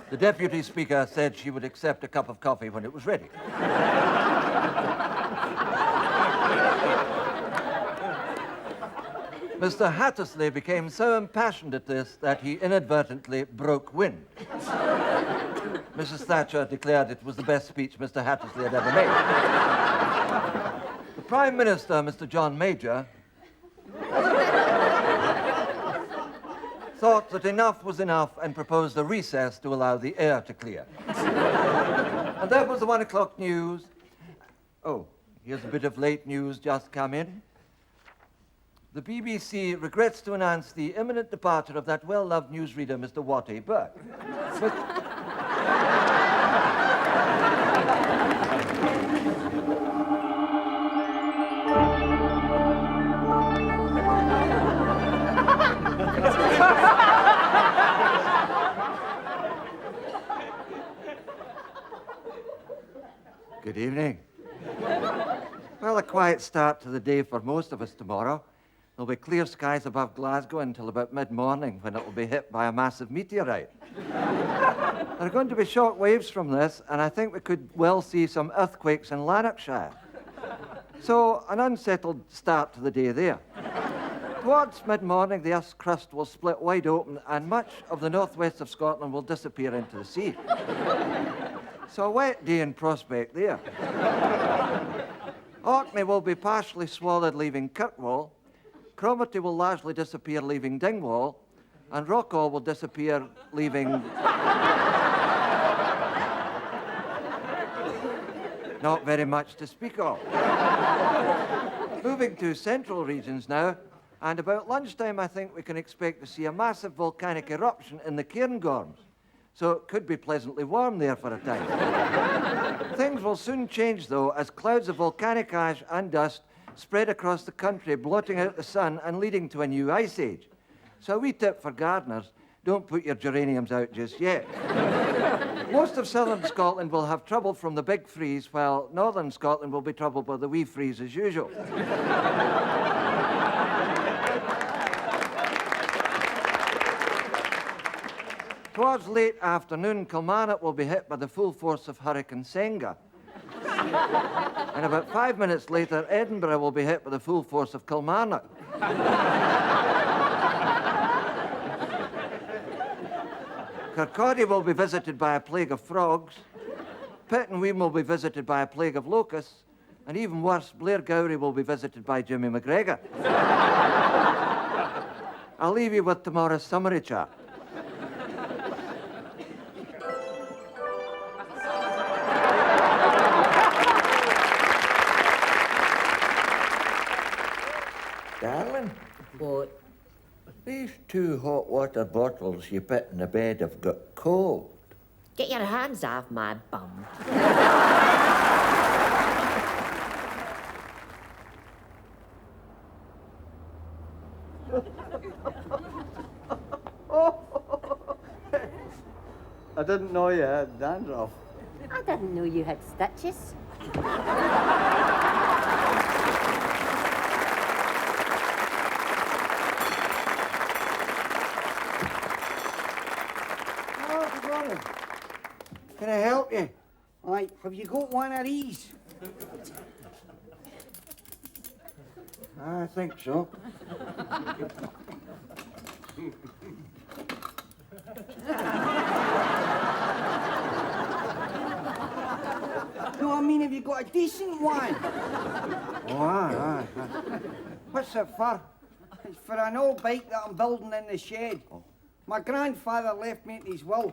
The Deputy Speaker said she would accept a cup of coffee when it was ready. Mr. Hattersley became so impassioned at this that he inadvertently broke wind. Mrs. Thatcher declared it was the best speech Mr. Hattersley had ever made. The Prime Minister, Mr. John Major, thought that enough was enough and proposed a recess to allow the air to clear. And that was the 1 o'clock news. Oh, here's a bit of late news just come in. The BBC regrets to announce the imminent departure of that well-loved newsreader, Mr. Watty Burke. Good evening. Well, a quiet start to the day for most of us tomorrow. There'll be clear skies above Glasgow until about mid-morning when it will be hit by a massive meteorite. There are going to be shock waves from this, and I think we could well see some earthquakes in Lanarkshire. So, an unsettled start to the day there. Towards mid-morning, the Earth's crust will split wide open, and much of the northwest of Scotland will disappear into the sea. So, a wet day in prospect there. Orkney will be partially swallowed, leaving Kirkwall. Cromarty will largely disappear, leaving Dingwall, and Rockall will disappear, leaving... not very much to speak of. Moving to central regions now, and about lunchtime I think we can expect to see a massive volcanic eruption in the Cairngorms. so it could be pleasantly warm there for a time. Things will soon change, though, as clouds of volcanic ash and dust spread across the country, blotting out the sun and leading to a new ice age. So a wee tip for gardeners, don't put your geraniums out just yet. Most of southern Scotland will have trouble from the big freeze, while northern Scotland will be troubled by the wee freeze as usual. Towards late afternoon, Kilmarnock will be hit by the full force of Hurricane Senga. And about 5 minutes later, Edinburgh will be hit by the full force of Kilmarnock. Kirkcaldy will be visited by a plague of frogs. Pittenweem will be visited by a plague of locusts. And even worse, Blairgowrie will be visited by Jimmy McGregor. I'll leave you with tomorrow's summary chat. Darling, What? these 2 hot water bottles you put in the bed have got cold. Get your hands off my bum. I didn't know you had dandruff. I didn't know you had stitches. Oh, good morning. Can I help you? Aye, have you got one of these? I think so. No, I mean, have you got a decent one? Oh, aye. What's it for? It's for an old bike that I'm building in the shed. My grandfather left me in his will.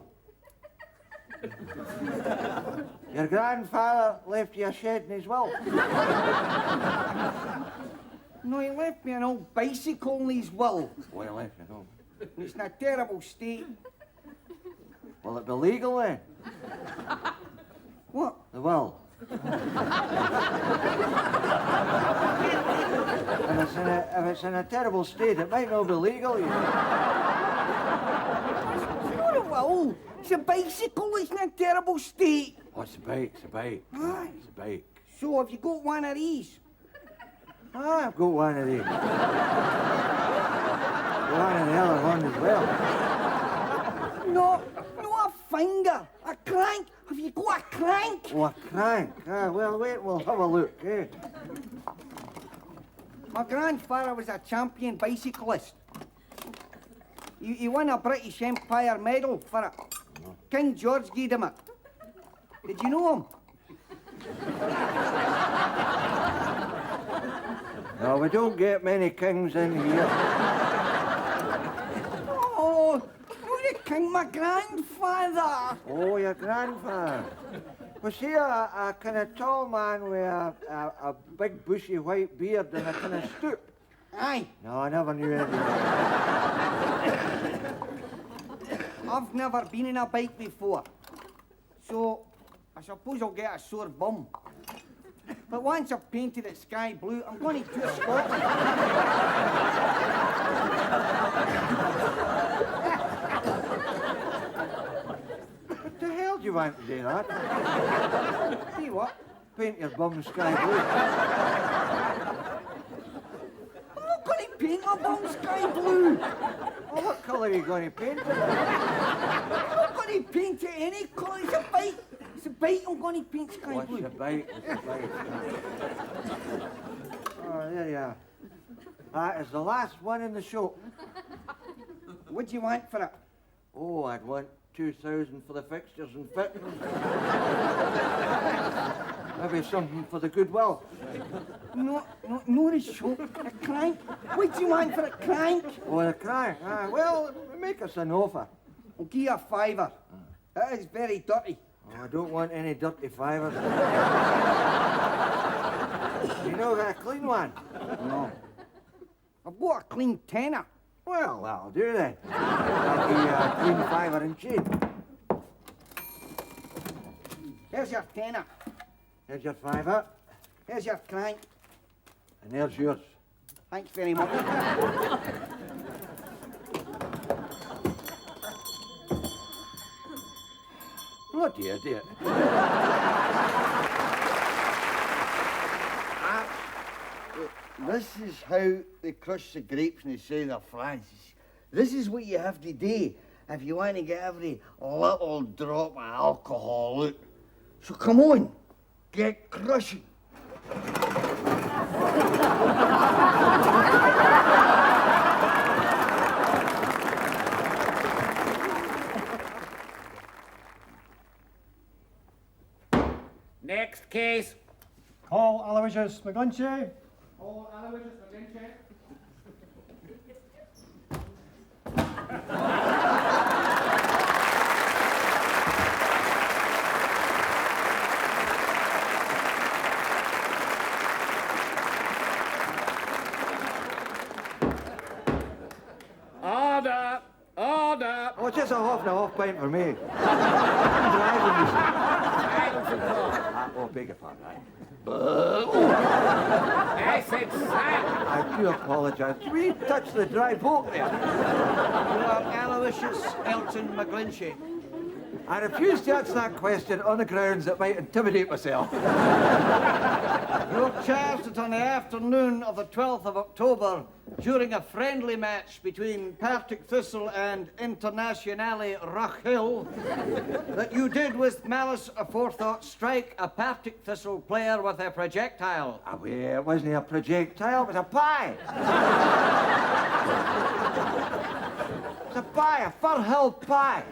Your grandfather left you a shed in his will? No, he left me an old bicycle in his will. Well, he left you, no. It's in a terrible state. Will it be legal then? What? The will. And if it's in a terrible state, it might not be legal, you know. It's not a will. It's a bicycle. It's in a terrible state. What's the bike? It's a bike. Aye. It's a bike. So, have you got one of these? I've got one of these. One of the other one as well. No, not a finger. A crank. Have you got a crank? Oh, a crank. Well, wait, we'll have a look, eh? My grandfather was a champion bicyclist. He won a British Empire medal for it. King George gave him it. Did you know him? No, we don't get many kings in here. Oh, not the king, my grandfather. Oh, your grandfather. Was he a kind of tall man with a big bushy white beard and a kind of stoop? Aye. No, I never knew anything. I've never been in a bike before. So, I suppose I'll get a sore bum. But once I've painted it sky blue, I'm going to tour Scotland. What the hell do you want to do that? See what? Paint your bum sky blue. I'm not going to paint my bum sky blue. Well, what colour are you going to paint it? I'm not going to paint it any colour. It's a bike. It's a bike I'm going to paint sky What's blue. the bite? What's the bite? Oh, there you are. That is the last one in the show. What do you want for it? Oh, I'd want 2,000 for the fixtures and fittings. Maybe something for the goodwill. No, the show. A crank. What do you want for a crank? Oh, the crank. Well, make us an offer. I'll give you a £5. That is very dirty. Oh, I don't want any dirty fivers. You know got a clean one? No. I've got a clean tenner. Well, that'll do then. I'll give you a clean fiver and chain. Here's your tenner. Here's your fiver, Here's your crank. and there's yours. Thanks very much. Bloody idiot. This is how they crush the grapes in the south of France. This is what you have to do if you want to get every little drop of alcohol out. So come on, get crushing. Next case. Call Aloysius McGlinchey. Oh, Aloysius McGlinchey. Order! Order! Oh, just a half and a half pint for me. I'm driving, you see. Oh, beg your pardon. I said silence. I do apologise. Did we touch the dry boat there? You are Aloysius Elton McGlinchey. I refuse to answer that question on the grounds that might intimidate myself. You're charged that on the afternoon of the 12th of October, during a friendly match between Partick Thistle and Internationale Rockhill, that you did with malice aforethought strike a Partick Thistle player with a projectile. Ah, well, it wasn't a projectile, it was a pie. It's a pie, a Fir-Hill pie.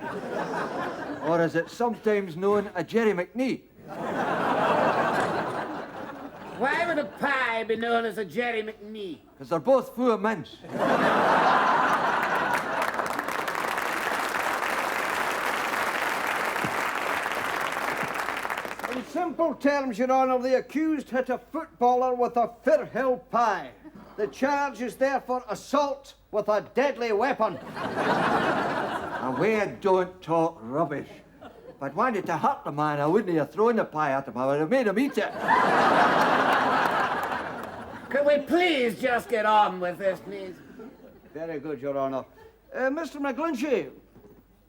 Or as it's sometimes known, a Jerry McNee. Why would a pie be known as a Jerry McNee? Because they're both full of mince. In simple terms, Your Honour, the accused hit a footballer with a Fir-Hill pie. The charge is therefore assault with a deadly weapon. Away, don't talk rubbish. If I'd wanted to hurt the man, I wouldn't have thrown the pie at him. I would have made him eat it. Could we please just get on with this, please? Very good, Your Honour. Mr. McGlinchey,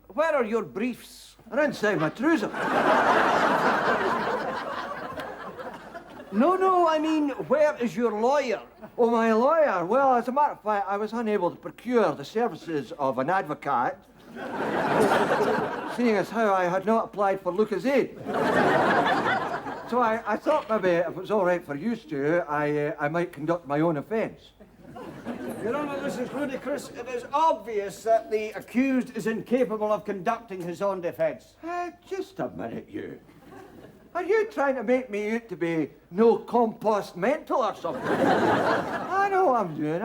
where are your briefs? They're inside my trouser. No, I mean, where is your lawyer? Oh, my lawyer? Well, as a matter of fact, I was unable to procure the services of an advocate, seeing as how I had not applied for Lucas Aid. So I thought maybe if it was all right for you two, I might conduct my own offence. Your Honour, this is ludicrous. It is obvious that the accused is incapable of conducting his own defence. Just a minute, you. Are you trying to make me out to be no compost mental or something? I know what I'm doing,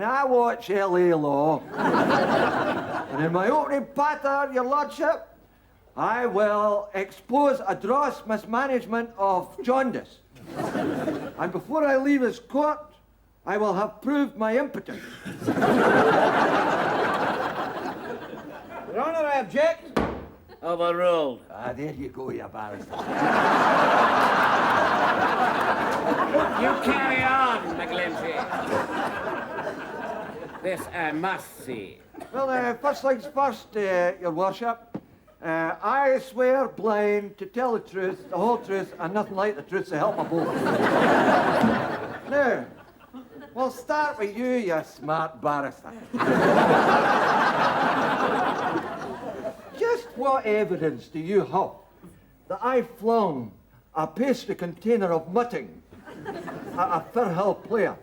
I watch LA Law. And in my opening patter, Your Lordship, I will expose a gross mismanagement of jaundice. And before I leave this court, I will have proved my impotence. Your Honour, I object. Overruled. There you go, you barrister. You carry on, McGlinchey. This I must see. Well, first things first, Your Worship. I swear blind to tell the truth, the whole truth, and nothing like the truth to help my both. Now, we'll start with you smart barrister. Just what evidence do you have that I flung a pastry container of mutting at a Fir-Hill player?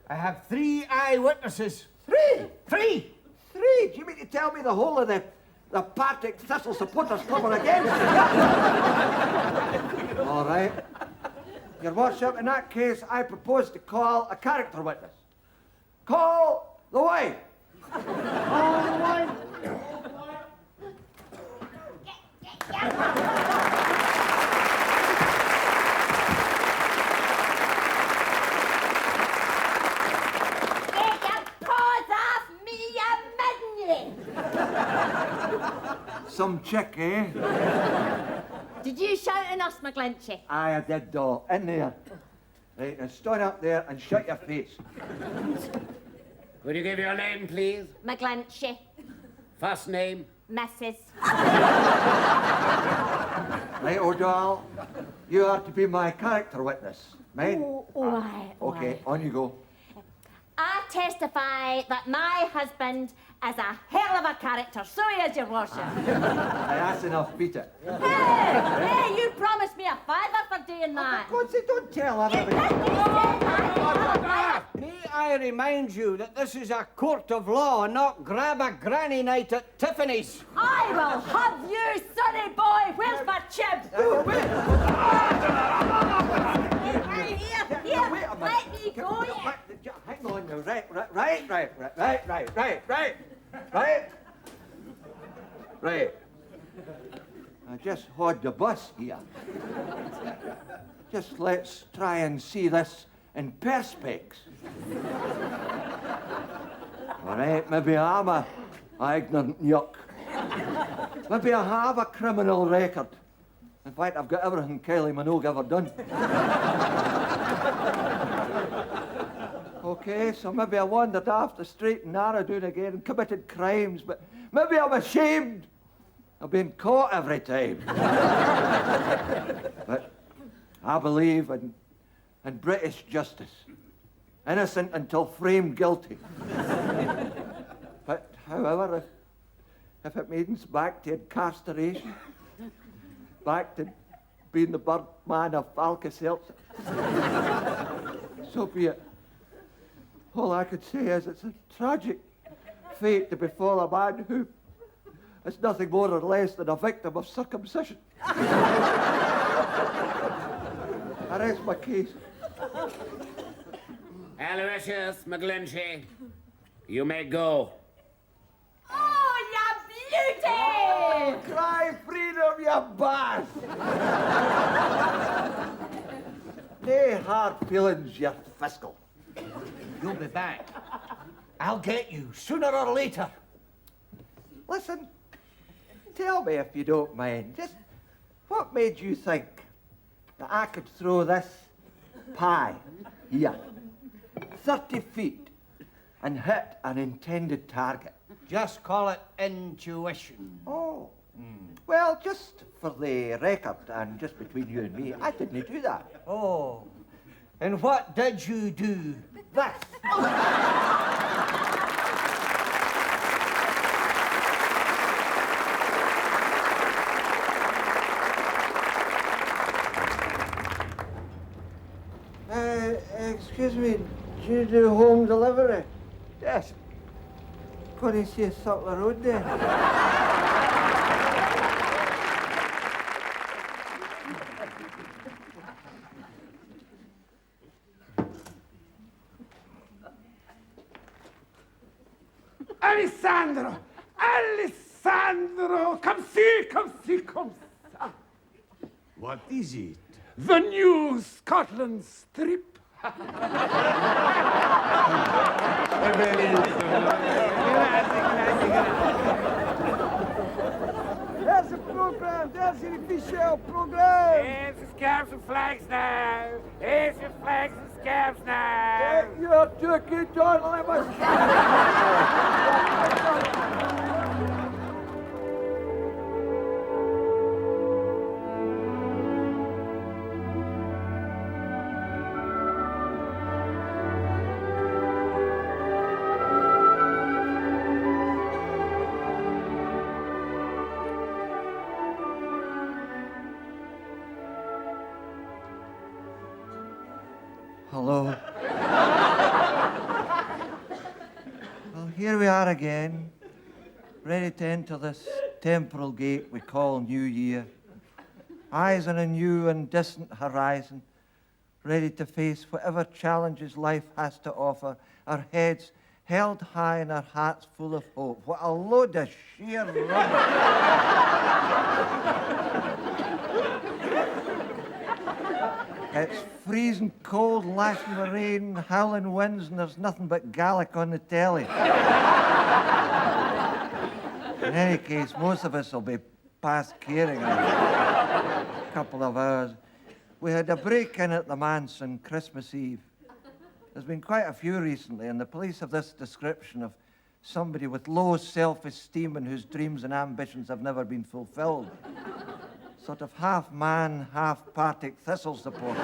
I have 3 eyewitnesses. 3? 3! 3? Do you mean to tell me the whole of the Partick Thistle supporters club are against me? All right. Your Worship, in that case, I propose to call a character witness. Call the wife. Call the wife. Get your paws off me, you midden! Some chick, eh? Did you shout in us, McGlinchey? Aye, I did, doll. In there. Right, now stand up there and shut your face. Would you give your name, please? McGlinchey. First name? Mrs. Right, O'Donnell, you are to be my character witness. Mind? Why? Okay, on you go. I testify that my husband is a hell of a character. So he is, your worship. That's enough, beat it. Hey, you promised me a fiver for doing that. God, say, don't tell everybody. May I remind you that this is a court of law and not grab a granny night at Tiffany's? I will have you, sonny boy. Where's my chib? Here, let me go. Hang on now, right. I just had the bus here. Just let's try and see this in perspex. All right, maybe I'm a ignorant yuck. Maybe I have a criminal record. In fact, I've got everything Kylie Minogue ever done. Okay, so maybe I wandered off the straight and narrow doing again and committed crimes, but maybe I'm ashamed of being caught every time. But I believe in British justice. Innocent until framed guilty. But however, if it means back to incarceration, back to being the Birdman of Alka-Seltzer, so be it. All I could say is it's a tragic fate to befall a man who is nothing more or less than a victim of circumcision. That is my case. Aloysius McGlinchey, you may go. Oh, you beauty! Cry freedom, you bass! Nay hard feelings, you fiscal. You'll be back. I'll get you, sooner or later. Listen, tell me if you don't mind, just what made you think that I could throw this pie here 30 feet and hit an intended target? Just call it intuition. Oh. Well, just for the record and just between you and me, I didn't do that. Oh. And what did you do? This. Excuse me, do you do home delivery? Yes. Couldn't see a Sutler Road there. Alessandro, come see. What is it? The new Scotland strip. There's a program, there's an official program. Here's the scarves and flags now. Here's your flags and scarves now. You're turkey, don't let us. Hello. Well, here we are again, ready to enter this temporal gate we call New Year. Eyes on a new and distant horizon, ready to face whatever challenges life has to offer, our heads held high and our hearts full of hope. What a load of sheer rubbish. It's freezing cold, lashing with rain, howling winds, and there's nothing but Gaelic on the telly. In any case, most of us will be past caring. couple of hours. We had a break-in at the manse on Christmas Eve. There's been quite a few recently, and the police have this description of somebody with low self-esteem and whose dreams and ambitions have never been fulfilled. Sort of half man, half Partick Thistle supporter.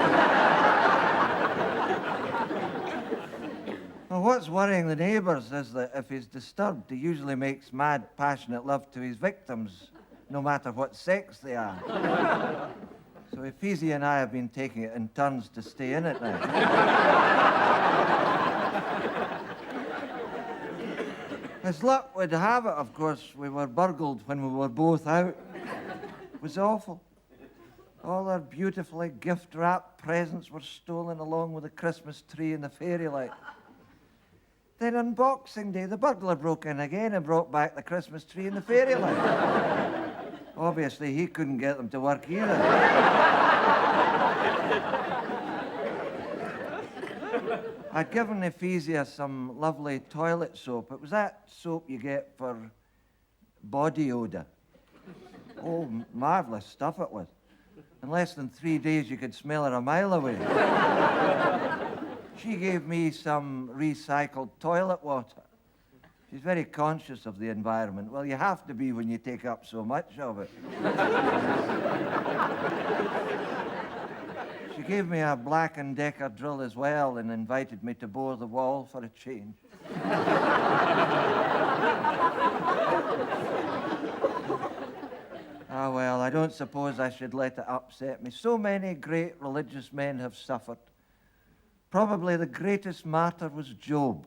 Well, what's worrying the neighbours is that if he's disturbed, he usually makes mad, passionate love to his victims, no matter what sex they are. So Ephesi and I have been taking it in turns to stay in at night. As luck would have it, of course, we were burgled when we were both out. It was awful. All our beautifully gift-wrapped presents were stolen along with the Christmas tree and the fairy light. Then on Boxing Day, the burglar broke in again and brought back the Christmas tree and the fairy light. Obviously, he couldn't get them to work either. I'd given Ephesi some lovely toilet soap. It was that soap you get for body odour. Oh, marvellous stuff it was. In less than 3 days, you could smell her a mile away. She gave me some recycled toilet water. She's very conscious of the environment. Well, you have to be when you take up so much of it. She gave me a Black & Decker drill as well and invited me to bore the wall for a change. Ah, well, I don't suppose I should let it upset me. So many great religious men have suffered. Probably the greatest martyr was Job,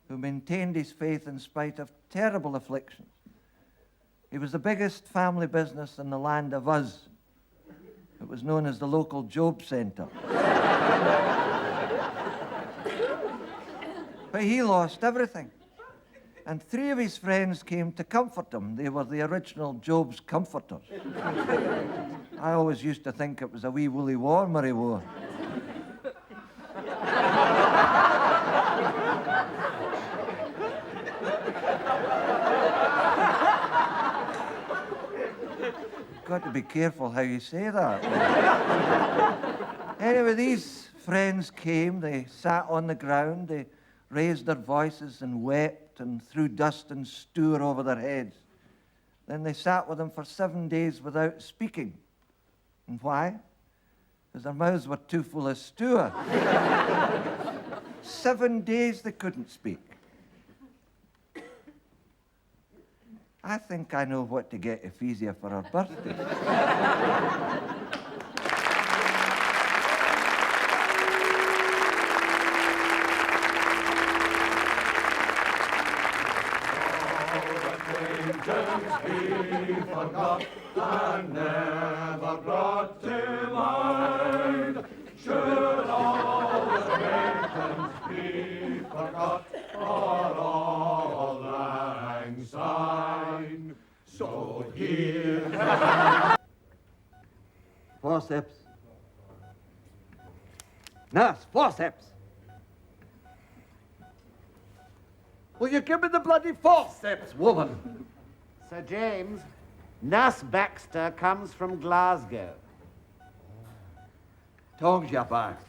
who maintained his faith in spite of terrible afflictions. He was the biggest family business in the land of Uz. It was known as the local Job Centre. But he lost everything. And 3 of his friends came to comfort him. They were the original Job's comforters. I always used to think it was a wee woolly warmer he wore. Got to be careful how you say that. Anyway, these friends came, they sat on the ground, they raised their voices and wept and threw dust and stour over their heads. Then they sat with him for 7 days without speaking. And why? Because their mouths were too full of stour. 7 days they couldn't speak. I think I know what to get Ephesi for her birthday. Be forgot and never brought to mind. Should all acquaintance be forgot, or all lang syne, so here. Forceps. Nurse, forceps. Will you give me the bloody forceps, woman? Sir James, Nurse Baxter comes from Glasgow. Tongues, you bastard.